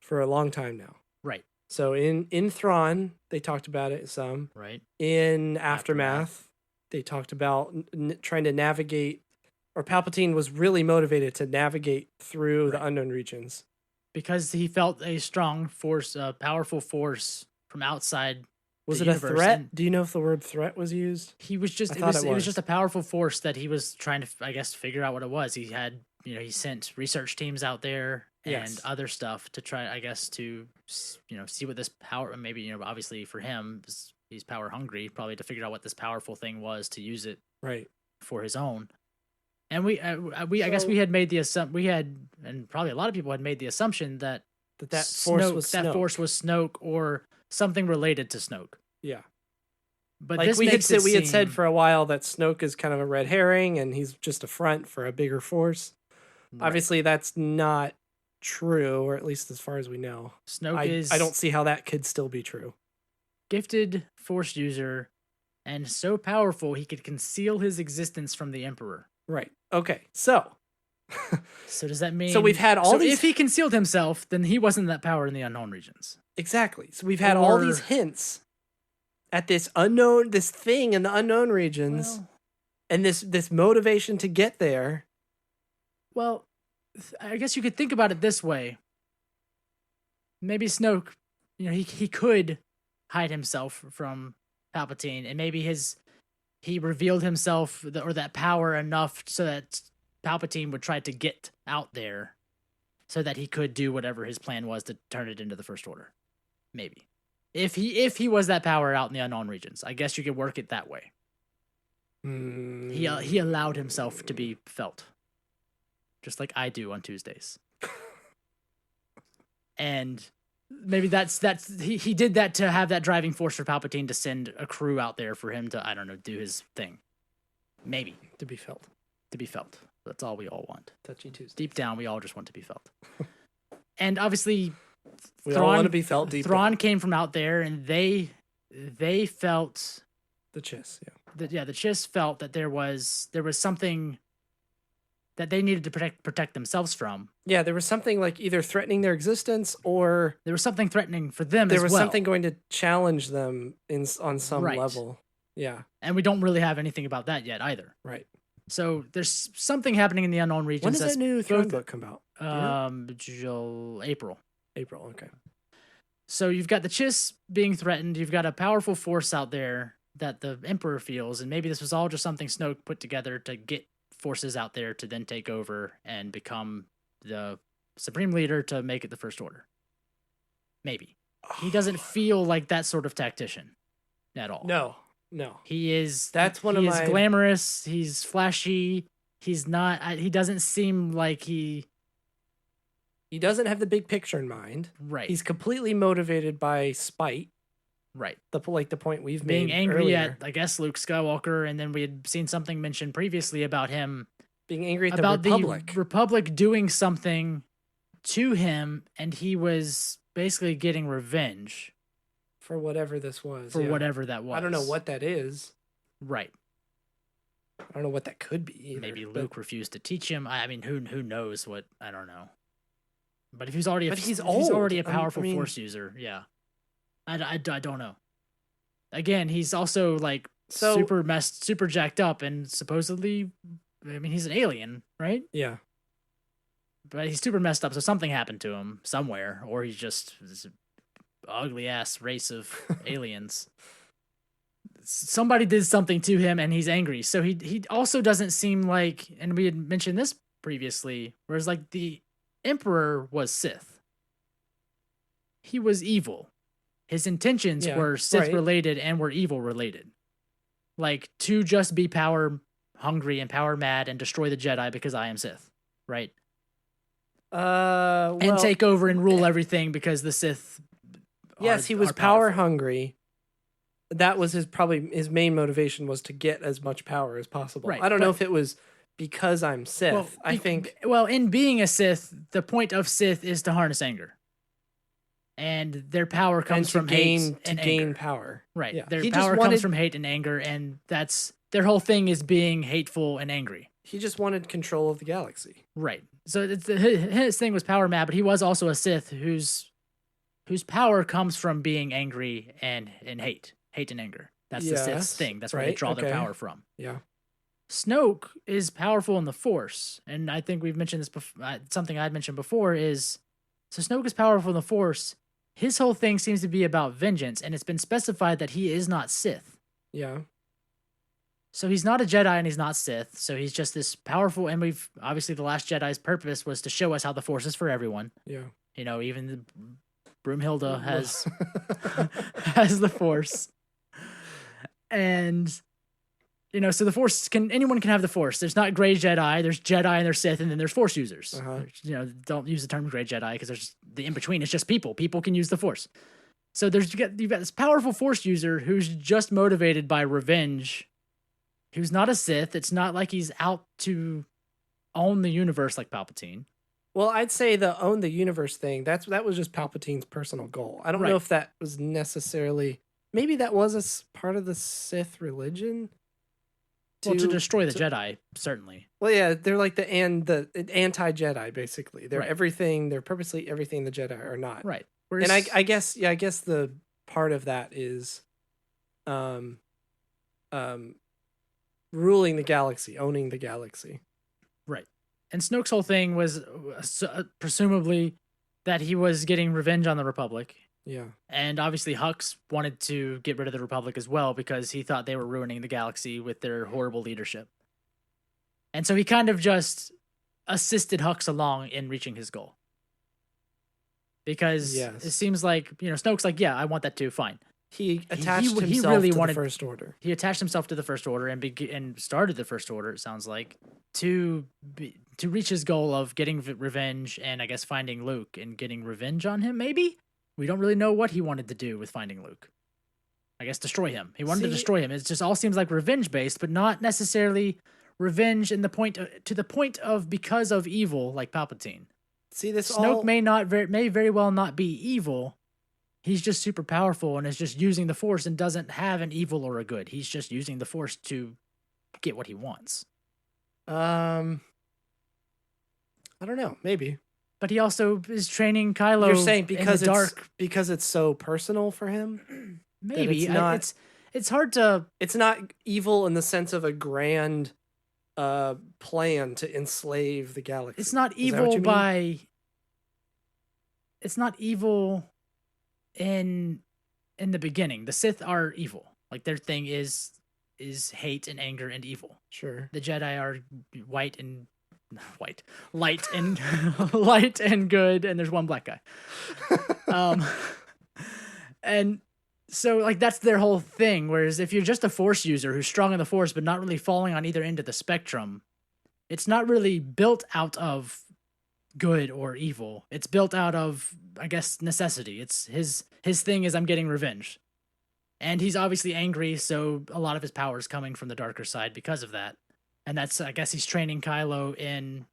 for a long time now. Right. So in Thrawn, they talked about it some. Right. In Aftermath, they talked about trying to navigate, or Palpatine was really motivated to navigate through the unknown regions. Because he felt a strong force, a powerful force from outside. Was the it a universe, threat? and Do you know if the word threat was used? He was just I it thought was, it it was was. just a powerful force that he was trying to, I guess, figure out what it was. He had, he sent research teams out there and Yes. other stuff to try, I guess, to see what this power. Maybe obviously for him, he's power hungry, probably to figure out what this powerful thing was to use it Right. for his own. And I guess we had made the and probably a lot of people had made the assumption that That force was that Snoke. force was Snoke or something related to Snoke. Yeah. But Like this we had said, seem, said for a while that Snoke is kind of a red herring and he's just a front for a bigger force. Right. Obviously, that's not true, or at least as far as we know. Snoke I don't see how that could still be true. gifted Force user and so powerful he could conceal his existence from the Emperor. Right. Okay. So. So does that mean? So we've had all so these. if he concealed himself, then he wasn't that power in the unknown regions. Exactly. So we've had all Or- these hints at this unknown, this thing in the unknown regions, and this motivation to get there. Well, I guess you could think about it this way. Maybe Snoke, he could hide himself from Palpatine, and maybe he revealed himself or that power enough so that Palpatine would try to get out there, so that he could do whatever his plan was to turn it into the First Order. Maybe, if he was that power out in the unknown regions, I guess you could work it that way. He allowed himself to be felt, just like I do on Tuesdays. And maybe that's he did that to have that driving force for Palpatine to send a crew out there for him to, I don't know, do his thing. Maybe. To be felt. To be felt. That's all we all want. Touchy Tuesday. Deep down, we all just want to be felt. And obviously, We all want to be felt deep Thrawn down. came from out there, and they felt The Chiss, yeah. the Chiss felt that there was something that they needed to protect themselves from. Yeah, there was something like either threatening their existence or There was something threatening for them there as was well. something going to challenge them on some Right. level. Yeah, And we don't really have anything about that yet either. right. So there's something happening in the unknown regions. When does that's that new Throne both- book come out? Do you know? April. April, okay. So you've got the Chiss being threatened. You've got a powerful force out there that the Emperor feels, and maybe this was all just something Snoke put together to get forces out there to then take over and become the supreme leader to make it the First Order. Maybe. He doesn't feel like that sort of tactician at all. No. He is. That's one of He my- is glamorous. He's flashy. He's not. He doesn't seem like he. He doesn't have the big picture in mind. Right. He's completely motivated by spite. right. The point we've Being made angry earlier. at, I guess, Luke Skywalker, and then we had seen something mentioned previously about him Being angry at about the Republic. the Republic doing something to him, and he was basically getting revenge for whatever this was. for yeah. whatever that was. I don't know what that is. Right. I don't know what that could be either. Maybe but- Luke refused to teach him. I mean, who knows what? I don't know. But if he's already, But he's if he's already a old. powerful I mean- Force user, yeah. I don't know. Again, he's also like So- super jacked up, and supposedly, I mean, he's an alien, right? Yeah. But he's super messed up, so something happened to him somewhere, or he's just this ugly ass race of aliens. Somebody did something to him, and he's angry. So he also doesn't seem like, and we had mentioned this previously, whereas like the Emperor was Sith. He was evil. His intentions Yeah, were Sith right. related and were evil related. Like to just be power hungry and power mad and destroy the Jedi because I am Sith, right? Well, And take over and rule everything because the Sith. yes, he was are power powerful. hungry. That was his main motivation was to get as much power as possible. Right, I don't know but- if it was because I'm Sith. Well, I think Well, in being a Sith, the point of Sith is to harness anger, and their power and comes to from gain hate to and gain anger. power. Right. Yeah. Their He just power wanted- comes from hate and anger, and that's their whole thing is being hateful and angry. He just wanted control of the galaxy. Right. So his thing was power mad, but he was also a Sith whose power comes from being angry and hate and anger. That's the Sith's Yes, thing. That's where they right, draw their okay. power from. Yeah. Snoke is powerful in the Force, and I think we've mentioned this before. Something I'd mentioned before is, so Snoke is powerful in the Force. His whole thing seems to be about vengeance, and it's been specified that he is not Sith. Yeah. So he's not a Jedi and he's not Sith. So he's just this powerful, and we've obviously the Last Jedi's purpose was to show us how the Force is for everyone. Yeah. You know, even the Broomhilda has has the Force, and you know, so the Force anyone can have the Force. There's not gray Jedi. There's Jedi and there's Sith, and then there's Force users. Uh-huh. You know, don't use the term gray Jedi because there's the in between. It's just people. People can use the Force. So you've got this powerful Force user who's just motivated by revenge, who's not a Sith. It's not like he's out to own the universe like Palpatine. Well, I'd say the own the universe thing, that was just Palpatine's personal goal. I don't Right. know if that was necessarily, maybe that was part of the Sith religion. Well, to destroy the Jedi, certainly. Well, yeah, they're like the anti-Jedi basically. They're Right. everything, they're purposely everything the Jedi are not. Right. And I guess the part of that is ruling the galaxy, owning the galaxy. Right. And Snoke's whole thing was presumably that he was getting revenge on the Republic. Yeah. And obviously Hux wanted to get rid of the Republic as well because he thought they were ruining the galaxy with their horrible leadership. And so he kind of just assisted Hux along in reaching his goal. Because Yes. it seems like, you know, Snoke's like, yeah, I want that too, fine. He attached he himself really to wanted- the First Order. He attached himself to the First Order and started the First Order, it sounds like, to to reach his goal of getting revenge and I guess finding Luke and getting revenge on him. Maybe we don't really know what he wanted to do with finding Luke. I guess destroy him. He wanted to destroy him. It just all seems like revenge based, but not necessarily revenge in the point to the point of because of evil like Palpatine. See, this Snoke may very well not be evil. He's just super powerful and is just using the Force and doesn't have an evil or a good. He's just using the Force to get what he wants. I don't know, maybe. But he also is training Kylo. You're saying because in the dark. because it's so personal for him? Maybe it's not. It's hard to. It's not evil in the sense of a grand plan to enslave the galaxy. It's not Is that what evil you mean? by. It's not evil in the beginning. The Sith are evil. Like their thing is hate and anger and evil. Sure. The Jedi are light and light and good, and there's one black guy. And so like that's their whole thing. Whereas if you're just a Force user who's strong in the Force but not really falling on either end of the spectrum, it's not really built out of good or evil. It's built out of, I guess, necessity. It's his thing is I'm getting revenge. And he's obviously angry, so a lot of his power is coming from the darker side because of that. And that's, I guess he's training Kylo in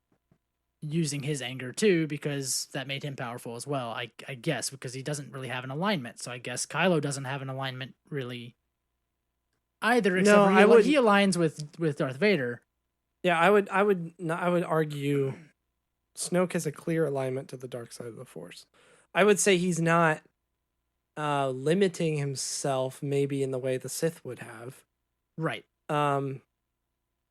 using his anger too, because that made him powerful as well, I guess, because he doesn't really have an alignment. So I guess Kylo doesn't have an alignment really either, except for he aligns with Darth Vader. Yeah, I would argue Snoke has a clear alignment to the dark side of the Force. I would say he's not limiting himself maybe in the way the Sith would have. Right.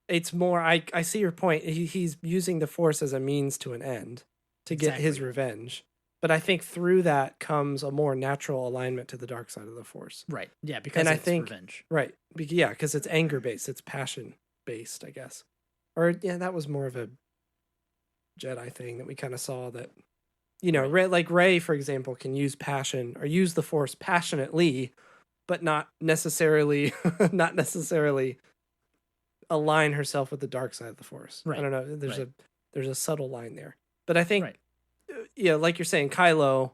It's more, I see your point. He's using the Force as a means to an end to get his revenge. But I think through that comes a more natural alignment to the dark side of the Force. Right. Yeah, because it's revenge. Right. Yeah, because it's anger based. It's passion based, I guess. Or yeah, that was more of a Jedi thing that we kind of saw that, you know, like Rey, for example, can use passion or use the Force passionately, but not necessarily align herself with the dark side of the Force. Right. I don't know. There's a subtle line there, but I think, like you're saying, Kylo,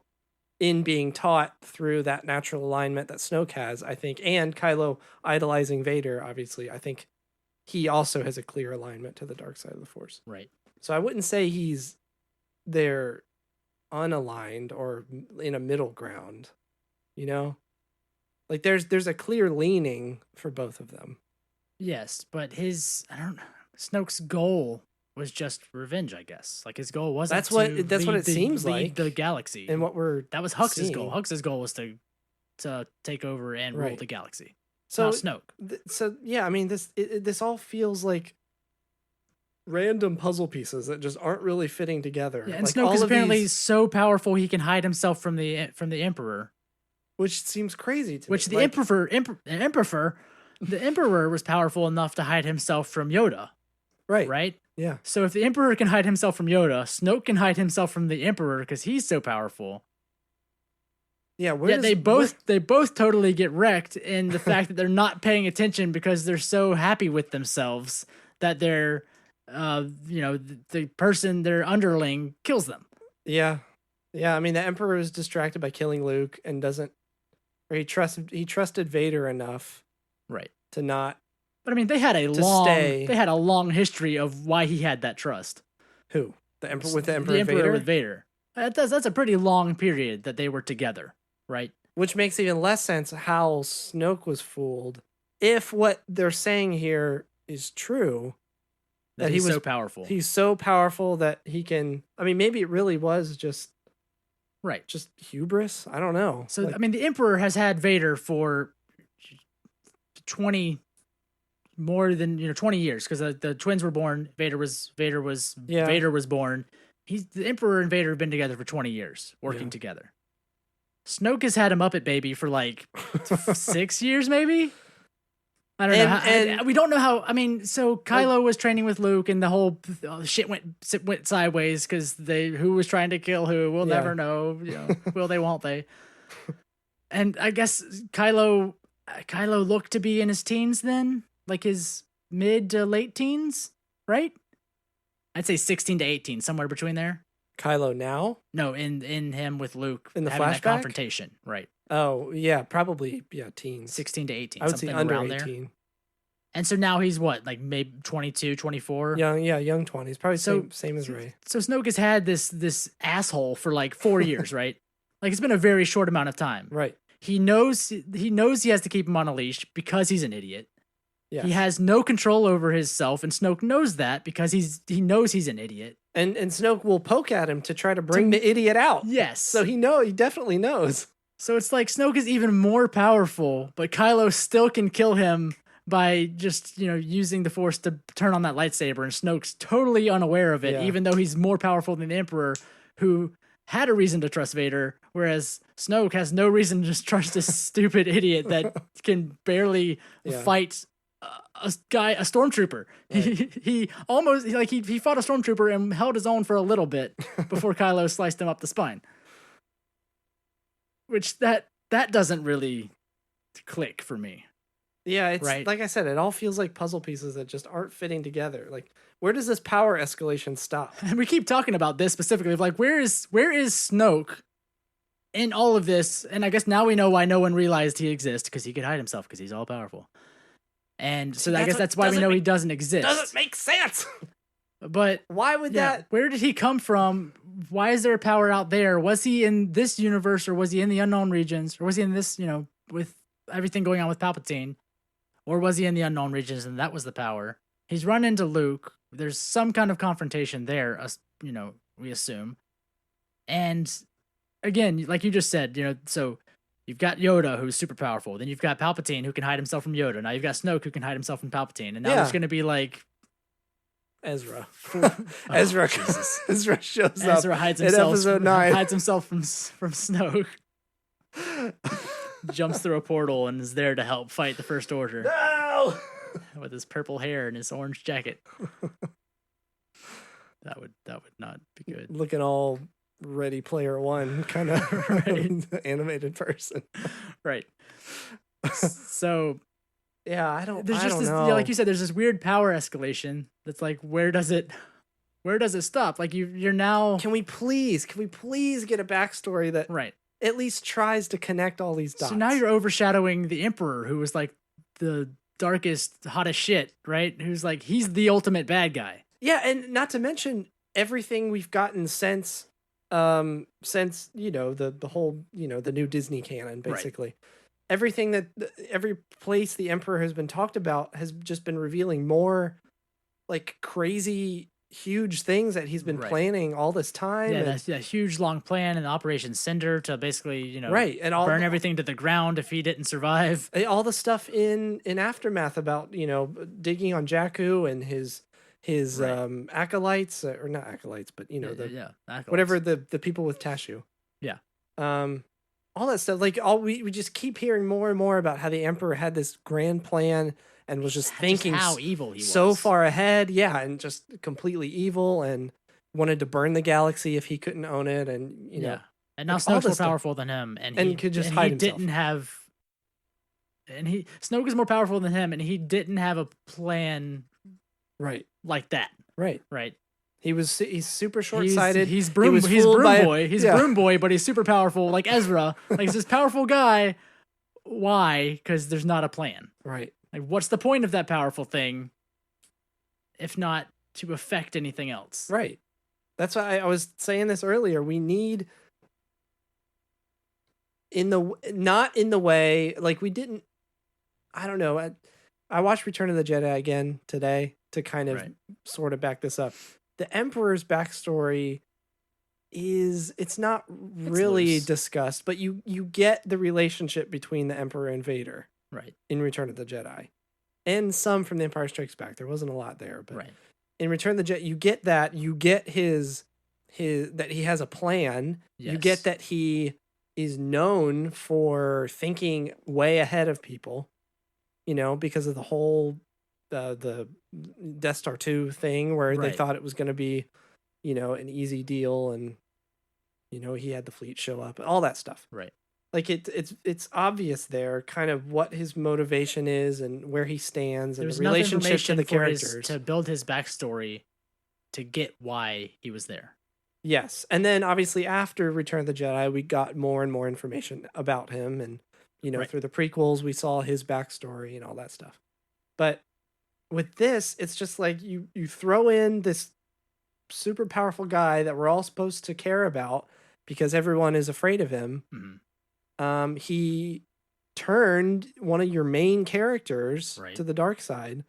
in being taught through that natural alignment that Snoke has, I think, and Kylo idolizing Vader, obviously, I think he also has a clear alignment to the dark side of the Force. Right. So I wouldn't say he's there unaligned or in a middle ground, you know? Like there's a clear leaning for both of them. Yes, but Snoke's goal was just revenge, I guess. Like his goal wasn't that's what it seems like the galaxy. And that was Hux's goal. Hux's goal was to take over and rule the galaxy. So not Snoke. So yeah, I mean this all feels like random puzzle pieces that just aren't really fitting together. Yeah, and like Snoke is apparently so powerful he can hide himself from the Emperor, which seems crazy to me. Which the Emperor was powerful enough to hide himself from Yoda. Right. Right? Yeah. So if the Emperor can hide himself from Yoda, Snoke can hide himself from the Emperor because he's so powerful. Yeah, they both totally get wrecked in the fact that they're not paying attention because they're so happy with themselves that they're the person, their underling, kills them. Yeah. Yeah, I mean the Emperor is distracted by killing Luke and he trusted Vader enough to not. But I mean, they had a long history of why he had that trust. Who? The Emperor with the Emperor, the Emperor Vader? with Vader. That's a pretty long period that they were together, right? Which makes even less sense how Snoke was fooled if what they're saying here is true. That he's so powerful. He's so powerful that he can. I mean, maybe it really was just hubris. I don't know. So I mean, the Emperor has had Vader for 20 years because the twins were born. Vader was born. The Emperor and Vader have been together for 20 years, working together. Snoke has had a Muppet baby for like 6 years, maybe. I don't know. And we don't know how. I mean, so Kylo was training with Luke, and the whole shit went sideways because who was trying to kill who. We'll never know. Will they? Won't they? And I guess Kylo looked to be in his teens then, like his mid to late teens, right? I'd say 16 to 18, somewhere between there. Kylo now? No, in him with Luke In the having that flashback? confrontation, right? Oh, yeah, probably, teens. 16 to 18, I would say something under around 18. there. And so now he's what, like maybe 22, 24? Young 20s. Probably So- same as Rey. So Snoke has had this asshole for like 4 years, right? Like it's been a very short amount of time. Right. He knows he has to keep him on a leash because he's an idiot. Yes. He has no control over himself, and Snoke knows that because he knows he's an idiot. And Snoke will poke at him to try to bring the idiot out. Yes. So he definitely knows. So it's like Snoke is even more powerful, but Kylo still can kill him by just, using the Force to turn on that lightsaber, and Snoke's totally unaware of it, Yeah. even though he's more powerful than the Emperor, who had a reason to trust Vader, whereas Snoke has no reason to just trust this stupid idiot that can barely fight a stormtrooper. Right. He almost he fought a stormtrooper and held his own for a little bit before Kylo sliced him up the spine. Which that doesn't really click for me. Yeah, it's Right. like I said, it all feels like puzzle pieces that just aren't fitting together. Like, where does this power escalation stop? And we keep talking about this specifically, of like where is Snoke in all of this? And I guess now we know why no one realized he exists, because he could hide himself because he's all powerful. And so I guess that's why we know he doesn't exist. Doesn't make sense. But Why would that? where did he come from? Why is there power out there? Was he in this universe, or was he in the unknown regions, or was he in this, with everything going on with Palpatine, or was he in the unknown regions and that was the power? He's run into Luke. There's some kind of confrontation there, we assume. And again, like you just said, so you've got Yoda, who's super powerful. Then you've got Palpatine, who can hide himself from Yoda. Now you've got Snoke, who can hide himself from Palpatine. And now there's going to be like Ezra. Oh, Ezra. Jesus. Ezra shows Ezra up hides in himself. episode 9. Hides himself from Snoke. Jumps through a portal and is there to help fight the First Order No. with his purple hair and his orange jacket. That would not be good. Looking all Ready Player One kind of Right. animated person. Right. So Yeah, I don't know. know. Like you said, there's this weird power escalation that's like, where does it stop? Like you're now Can we please get a backstory that right. at least tries to connect all these dots? So now you're overshadowing the Emperor, who was like the darkest, hottest shit, right? Who's like, he's the ultimate bad guy. Yeah, and not to mention everything we've gotten since the whole, the new Disney canon, basically. Everything that every place the Emperor has been talked about has just been revealing more like crazy huge things that he's been planning all this time. Yeah, that's a huge long plan and Operation Cinder to basically, right, and all burn everything to the ground if he didn't survive. all the stuff in Aftermath about digging on Jakku and his acolytes, or not acolytes, but acolytes. whatever the people with Tashu. Yeah. All that stuff, like we just keep hearing more and more about how the Emperor had this grand plan and was just thinking how evil he was. so far ahead, and just completely evil, and wanted to burn the galaxy if he couldn't own it, and and now like, all Snoke's more this stuff. powerful than him, and And he could just and hide he himself. didn't have, and Snoke is more powerful than him, and he didn't have a plan right, like that, right. right? He's super short-sighted. He's broom boy. He's broom boy, but he's super powerful, like Ezra. Like he's this powerful guy. Why? Because there's not a plan. Right. Like, what's the point of that powerful thing, if not to affect anything else? Right. That's why I was saying this earlier. We need not in the way, like we didn't. I don't know. I watched Return of the Jedi again today to kind of sort of back this up. The Emperor's backstory it's not really loose. discussed, but you get the relationship between the Emperor and Vader Right. in Return of the Jedi, and some from The Empire Strikes Back. There wasn't a lot there, but Right. in Return of the Jedi, you get that. You get his that he has a plan. You get Yes. that he is known for thinking way ahead of people, because of the whole the Death Star 2 thing where they Right. thought it was going to be, an easy deal, and he had the fleet show up, all that stuff. Right. Like it's obvious there kind of what his motivation is and where he stands and There's the enough relationship to information the for characters. to build his backstory to get why he was there. Yes. And then obviously after Return of the Jedi, we got more and more information about him. And, Right. through the prequels, we saw his backstory and all that stuff. But with this, it's just like you throw in this super powerful guy that we're all supposed to care about because everyone is afraid of him. Mhm. He turned one of your main characters Right. to the dark side,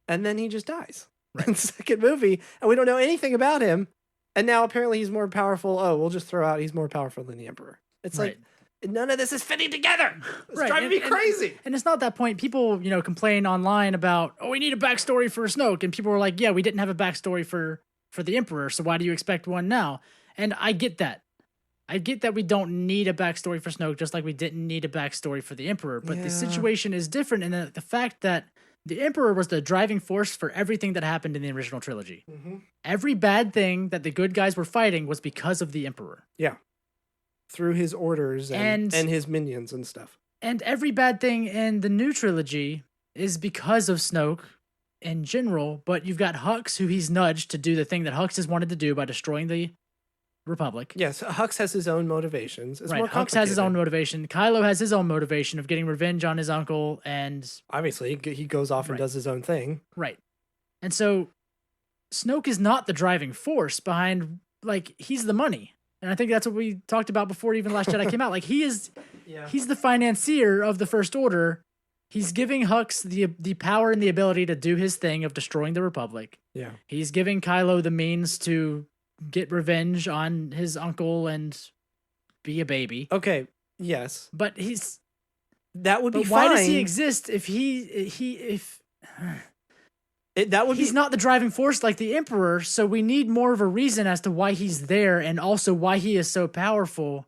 and then he just dies Right. in the second movie, and we don't know anything about him. And now apparently he's more powerful. Oh, we'll just throw out he's more powerful than the Emperor. It's Right. like none of this is fitting together. It's Right, driving me crazy. And it's not that point. People, complain online about, we need a backstory for Snoke, and people were like, yeah, we didn't have a backstory for the Emperor, so why do you expect one now? And I get that. I get that we don't need a backstory for Snoke, just like we didn't need a backstory for the Emperor. But Yeah. the situation is different in the fact that the Emperor was the driving force for everything that happened in the original trilogy. Mm-hmm. Every bad thing that the good guys were fighting was because of the Emperor. Yeah. Through his orders and And- his minions and stuff. And every bad thing in the new trilogy is because of Snoke in general, but you've got Hux, who he's nudged to do the thing that Hux has wanted to do by destroying the Republic. Yes, Hux has his own motivations. It's Right, more Hux has his own complicated. motivation. Kylo has his own motivation of getting revenge on his uncle, and Obviously, he goes off and Right. does his own thing. right. And so Snoke is not the driving force behind, he's the money. And I think that's what we talked about before even Last Jedi came out. He's the financier of the First Order. He's giving Hux the power and the ability to do his thing of destroying the Republic. Yeah. He's giving Kylo the means to get revenge on his uncle and be a baby. Okay. Yes. But That would be but fine. why does he exist if That would he's be not the driving force like the Emperor? So we need more of a reason as to why he's there, and also why he is so powerful.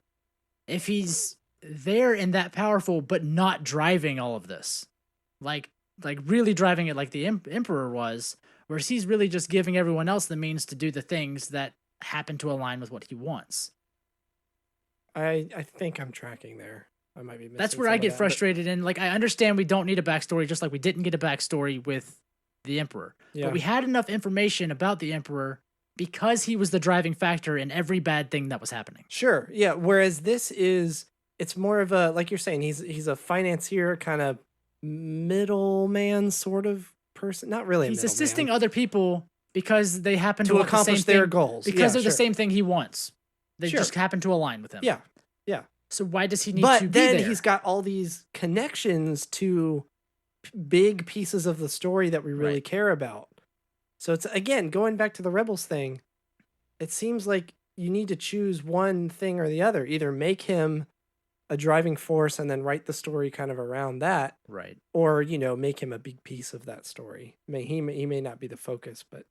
If he's there and that powerful, but not driving all of this, like really driving it like the Emperor was, whereas he's really just giving everyone else the means to do the things that happen to align with what he wants. I think I'm tracking there. I might be missing That's where some I of get that, but- frustrated. And I understand we don't need a backstory, just like we didn't get a backstory with the Emperor. Yeah. But we had enough information about the Emperor because he was the driving factor in every bad thing that was happening. Sure. Yeah. Whereas it's more of a, like you're saying, he's a financier, kind of middleman sort of person. Not really. He's assisting other people because they happen to to want the same accomplish their thing, goals. because Yeah, they're the sure. same thing he wants. They Sure. just happen to align with him. Yeah. So why does he need But to be then there? he's got all these connections to big pieces of the story that we really Right. care about. So it's, again, going back to the Rebels thing, it seems like you need to choose one thing or the other. Either make him a driving force and then write the story kind of around that, Right. or, make him a big piece of that story. He may not be the focus, but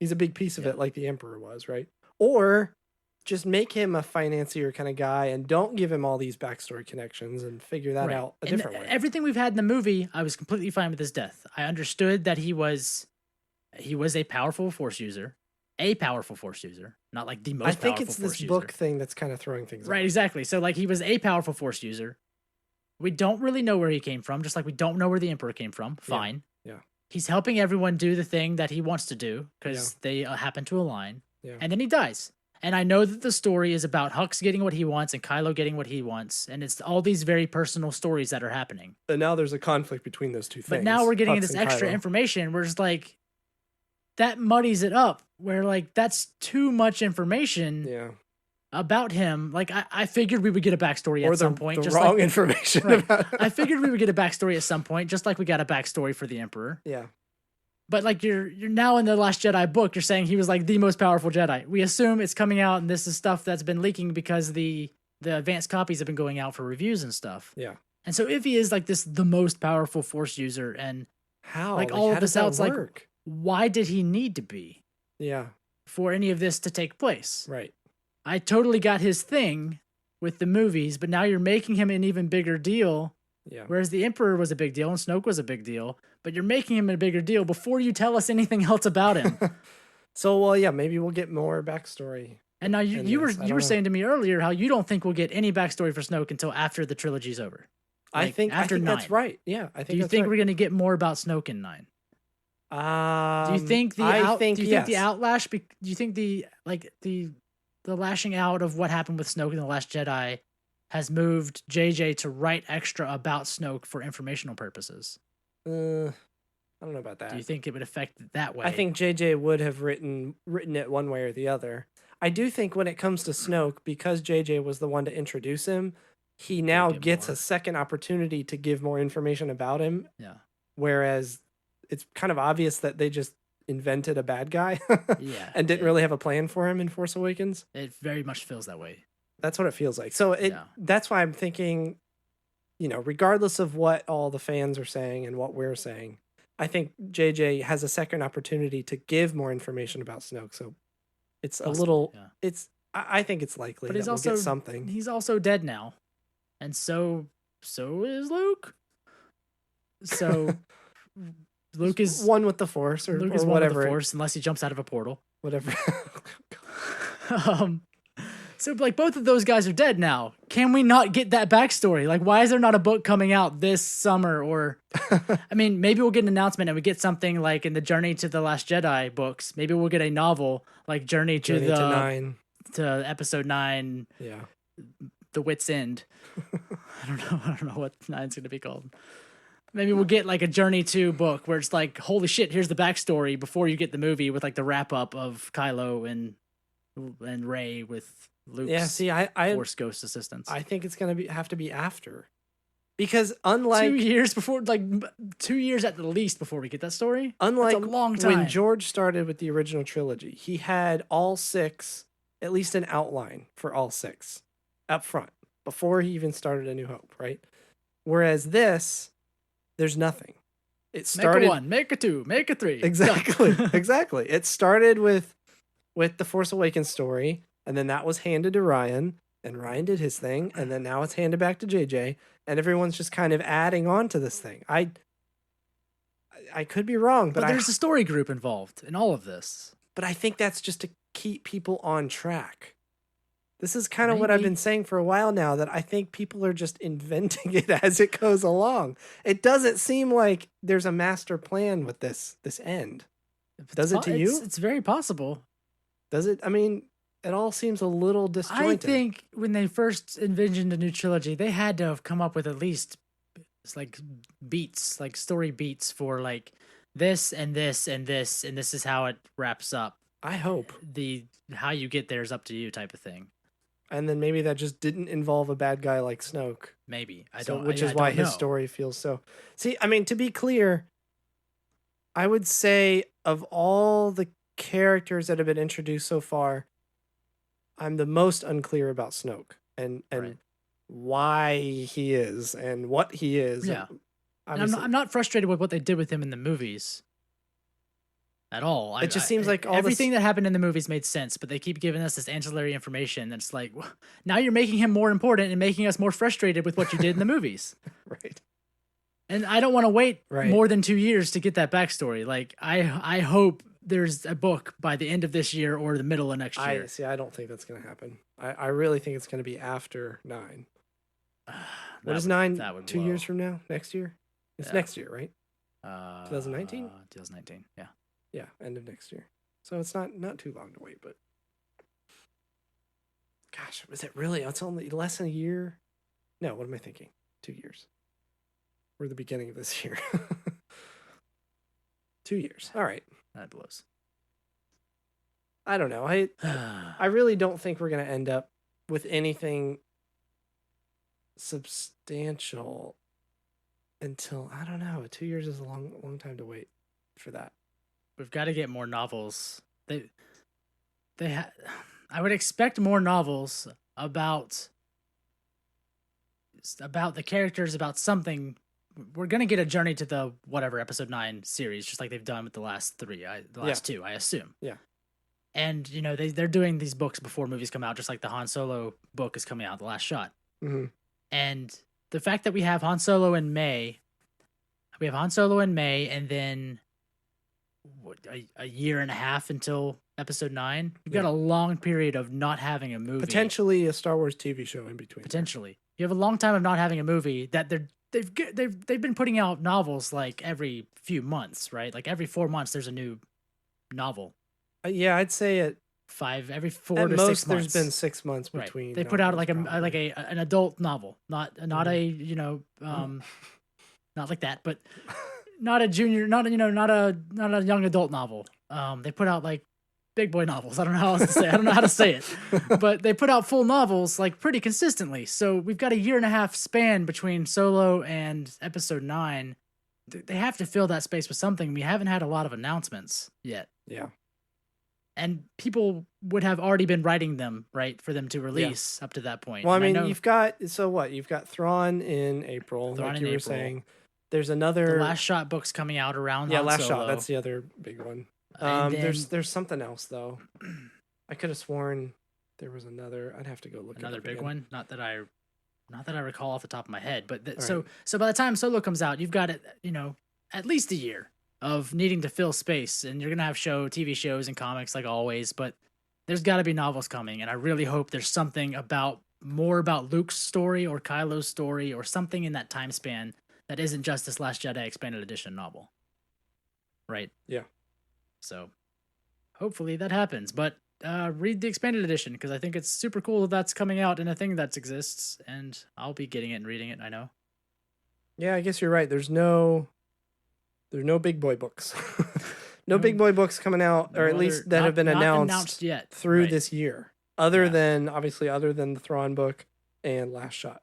he's a big piece of Yeah. it, like the Emperor was, right? Or just make him a financier kind of guy and don't give him all these backstory connections and figure that Right. out a And different way. Everything we've had in the movie, I was completely fine with his death. I understood that he was a powerful force user, not like the most I think powerful it's force this user. book thing that's kind of throwing things Right, off. exactly. So he was a powerful force user. We don't really know where he came from, just like we don't know where the Emperor came from. Fine. yeah. He's helping everyone do the thing that he wants to do because they happen to align. Yeah. And then he dies. And I know that the story is about Hux getting what he wants and Kylo getting what he wants. And it's all these very personal stories that are happening. But now there's a conflict between those two things. But now we're getting Hux this and extra Kylo. information. We're just that muddies it up. Where that's too much information Yeah. about him. I figured we would get a backstory Or at some point. the just wrong like, information Right. about I figured we would get a backstory at some point, just like we got a backstory for the Emperor. Yeah. But you're now in the Last Jedi book, you're saying he was the most powerful Jedi. We assume it's coming out, and this is stuff that's been leaking because the advanced copies have been going out for reviews and stuff. Yeah. And so if he is the most powerful Force user, and How? all how of does this out, that it's work? why did he need to be Yeah. for any of this to take place? Right. I totally got his thing with the movies, but now you're making him an even bigger deal. Yeah. Whereas the Emperor was a big deal and Snoke was a big deal, but you're making him a bigger deal before you tell us anything else about him. So, well, yeah, maybe we'll get more backstory. And now in you this. I were don't know. saying to me earlier how you don't think we'll get any backstory for Snoke until after the trilogy's over. I think after that's 9. right. Yeah, I think Do you that's think right. we're going to get more about Snoke in 9? Do Do you think the I think do you yes. think the outlash? Do you think the the lashing out of what happened with Snoke in the Last Jedi has moved JJ to write extra about Snoke for informational purposes? I don't know about Do that. you think it would affect it that way? I think JJ would have written it one way or the other. I do think when it comes to Snoke, because JJ was the one to introduce him, he now get gets more. a second opportunity to give more information about him. Yeah. Whereas it's kind of obvious that they just invented a bad guy Yeah. and didn't really have a plan for him in Force Awakens. It very much feels that way. That's what it feels like. So that's why I'm thinking, regardless of what all the fans are saying and what we're saying, I think JJ has a second opportunity to give more information about Snoke. So it's Possibly, a little, yeah. I think it's likely But that he's we'll also get something. He's also dead now, and so is Luke. So Luke is one with the Force or Luke is or one with whatever. the Force, unless he jumps out of a portal. Whatever. So like both of those guys are dead now. Can we not get that backstory? Like, why is there not a book coming out this summer? Or, I mean, maybe we'll get an announcement and we get something like in the Journey to the Last Jedi books. Maybe we'll get a novel like Journey to 9. to Episode 9. Yeah. The Wit's End. I don't know what 9's gonna be called. Maybe we'll get like a Journey to book where it's like, holy shit, here's the backstory before you get the movie with like the wrap up of Kylo and Rey with Luke's Force Ghost assistants. I think it's gonna have to be after, because unlike 2 years before, like 2 years at the least before we get that story. Unlike That's a long time. When George started with the original trilogy, he had all 6, at least an outline for all 6 up front before he even started A New Hope, right? Whereas this, there's nothing. It started make a 1, make a 2, make a 3. Exactly. Exactly. It started with the Force Awakens story, and then that was handed to Ryan, and Ryan did his thing, and then now it's handed back to JJ, and everyone's just kind of adding on to this thing. I could be wrong, but there's a story group involved in all of this. But I think that's just to keep people on track. This is kind of what I've been saying for a while now, that I think people are just inventing it as it goes along. It doesn't seem like there's a master plan with this end. Does it to you? It's very possible. Does it? I mean, it all seems a little disjointed. I think when they first envisioned a new trilogy, they had to have come up with at least like beats, like story beats for like this and this and this, and this is how it wraps up. I hope. How you get there is up to you type of thing. And then maybe that just didn't involve a bad guy like Snoke. Maybe. Which is why his story feels so... See, I mean, to be clear, I would say of all the characters that have been introduced so far, I'm the most unclear about Snoke and Right. why he is and what he is. Yeah. And I'm not frustrated with what they did with him in the movies at all. It just seems like everything that happened in the movies made sense, but they keep giving us this ancillary information that's like, now you're making him more important and making us more frustrated with what you did in the movies. Right. And I don't want to wait more than 2 years to get that backstory. Like, I hope there's a book by the end of this year or the middle of next year. I don't think that's going to happen. I really think it's going to be after 9. What is 9? 2 years from now? Next year? It's next year, right? 2019? 2019, yeah. Yeah, end of next year. So it's not too long to wait, but gosh, is it really? It's only less than a year. No, what am I thinking? 2 years. We're the beginning of this year. 2 years. All right. That blows. I don't know. I really don't think we're gonna end up with anything substantial until, I don't know. 2 years is a long time to wait for that. We've got to get more novels. I would expect more novels about the characters, about something. We're gonna get a Journey to the whatever Episode 9 series, just like they've done with the last 3, the last 2, I assume. Yeah. And they're doing these books before movies come out, just like the Han Solo book is coming out, The Last Shot. Mm-hmm. And the fact that we have Han Solo in May, and then a year and a half until Episode 9. We've got a long period of not having a movie. Potentially a Star Wars TV show in between. Potentially. You have a long time of not having a movie that they've been putting out novels like every few months, right? Like every 4 months there's a new novel. Yeah, I'd say Every 4 at to most 6 months. there's been 6 months Right. between. They put out novels, like a probably. like an adult novel, not a not like that, but not a junior, not a young adult novel. They put out like big boy novels. I don't know how else to say. I don't know how to say it, but they put out full novels like pretty consistently. So we've got a 1.5 year span between Solo and Episode 9. They have to fill that space with something. We haven't had a lot of announcements yet. Yeah. And people would have already been writing them, right, for them to release up to that point. Well, I And mean, you've got You've got Thrawn in April, Thrawn like in you were April. saying. There's another the Last Shot book's coming out around Han Last Solo. Shot. That's the other big one. And There's something else though. I could have sworn there was another. I'd have to go look. another it up big again. one. Not that I recall off the top of my head. But All so right. by the time Solo comes out, you've got it. At least a year of needing to fill space, and you're gonna have TV shows, and comics like always. But there's got to be novels coming, and I really hope there's something more about Luke's story or Kylo's story or something in that time span that isn't just this Last Jedi expanded edition novel. Right? Yeah. So hopefully that happens. But read the expanded edition, because I think it's super cool that that's coming out in a thing that exists, and I'll be getting it and reading it, I know. Yeah, I guess you're right. There's no big boy books. No big boy books coming out, or at least that have been not announced yet through right. this year. Other Yeah. than the Thrawn book and Last Shot.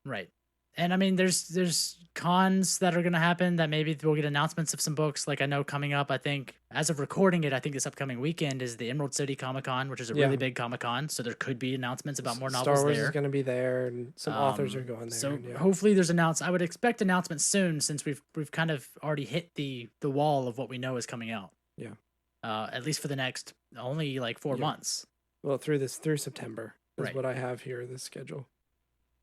Right. And I mean, there's cons that are going to happen that maybe we'll get announcements of some books. Like I know coming up, I think as of recording it, I think this upcoming weekend is the Emerald City Comic-Con, which is a really big Comic-Con. So there could be announcements about more novels Star Wars there. is going to be there, and some authors are going there. So yeah. hopefully there's I would expect announcements soon, since we've kind of already hit the wall of what we know is coming out. Yeah. At least for the next only like 4 months. Well, through September is Right. what I have here, this schedule.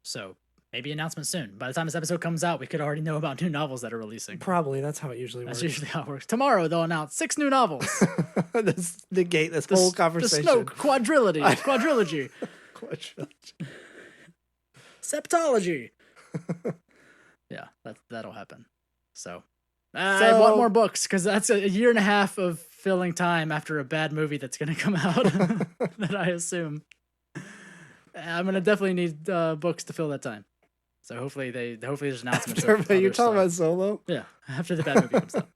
So maybe announcement soon. By the time this episode comes out, we could already know about new novels that are releasing. Probably. That's how it usually That's works. usually how it works. Tomorrow they'll announce 6 new novels. Negate this whole conversation. The Snoke quadrilogy. Septology. Yeah, that'll happen. So I want more books, because that's a 1.5 years of filling time after a bad movie that's going to come out. That I assume. I'm going to definitely need books to fill that time. So hopefully there's announcements. You're talking about Solo? Yeah, after the bad movie comes out.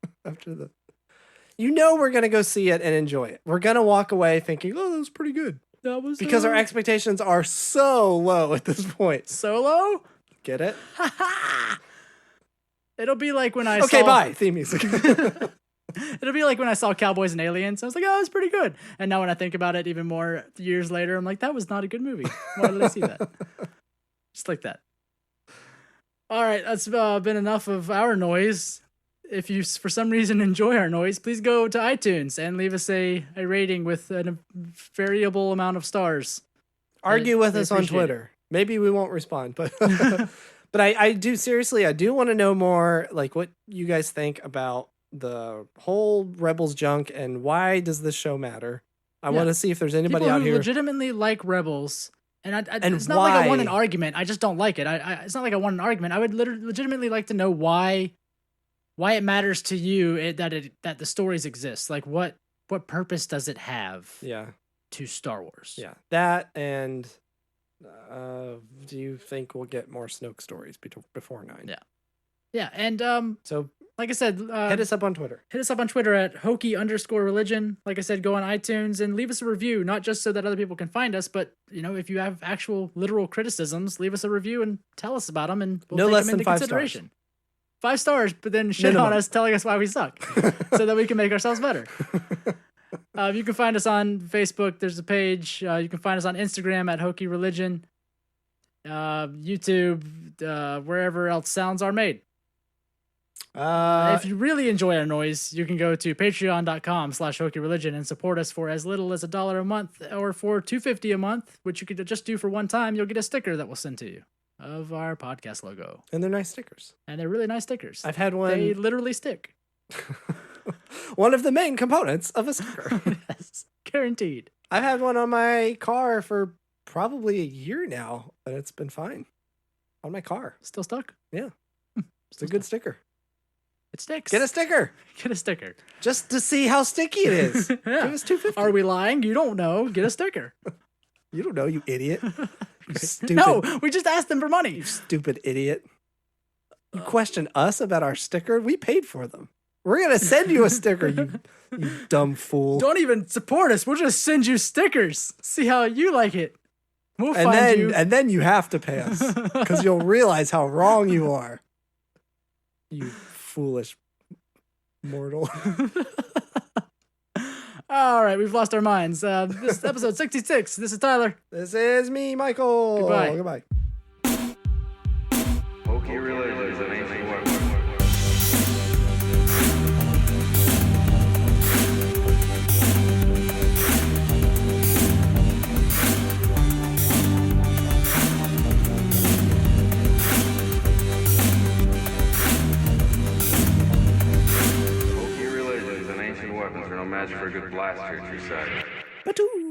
We're going to go see it and enjoy it. We're going to walk away thinking, oh, that was pretty good. That was Because our expectations are so low at this point. Solo? Get it? It'll be like when I saw... Okay, bye. Theme music. It'll be like when I saw Cowboys and Aliens. I was like, oh, it's pretty good. And now when I think about it even more years later, I'm like, that was not a good movie. Why did I see that? Just like that. All right, that's been enough of our noise. If you, for some reason, enjoy our noise, please go to iTunes and leave us a rating with a variable amount of stars. Argue with us on appreciate Twitter. Maybe we won't respond, but but I do want to know more, like, what you guys think about the whole Rebels junk, and why does this show matter? I want to see if there's anybody People out who here legitimately like Rebels. And it's not why? like I won an argument. I just don't like it. It's not like I won an argument. I would legitimately like to know why it matters to you that the stories exist. Like what purpose does it have? Yeah. To Star Wars. Yeah. That, and do you think we'll get more Snoke stories before 9? Yeah. Yeah, and so like I said, hit us up on Twitter. Hit us up on Twitter at Hokey_religion. Like I said, go on iTunes and leave us a review, not just so that other people can find us, but if you have actual literal criticisms, leave us a review and tell us about them, and we'll no take less them than into 5 consideration. stars. 5 stars, but then shit Minimum. on us, telling us why we suck, so that we can make ourselves better. You can find us on Facebook. There's a page. You can find us on Instagram at Hokey Religion, YouTube, wherever else sounds are made. If you really enjoy our noise, you can go to patreon.com/HokeyReligion and support us for as little as $1 a month, or for $2.50 a month, which you could just do for one time. You'll get a sticker that we'll send to you of our podcast logo. And they're nice stickers. And they're really nice stickers. I've had one. They literally stick. One of the main components of a sticker. Yes, guaranteed. I've had one on my car for probably a year now, and it's been fine. On my car. Still stuck? Yeah. It's a good sticker. It sticks. Get a sticker. Get a sticker. Just to see how sticky it is. Yeah. Give us $2.50. Are we lying? You don't know. Get a sticker. You don't know, you idiot. You stupid. No, we just asked them for money. You stupid idiot. You question us about our sticker? We paid for them. We're going to send you a sticker, you dumb fool. Don't even support us. We'll just send you stickers. See how you like it. We'll find you. And then you have to pay us because you'll realize how wrong you are. You foolish mortal. All right, we've lost our minds. This is episode 66. This is Tyler. This is me, Michael. Goodbye. Goodbye. Pokey religions and ancient weapons. Pokey religions and ancient weapons are no match for a good blaster at your side. Batoo.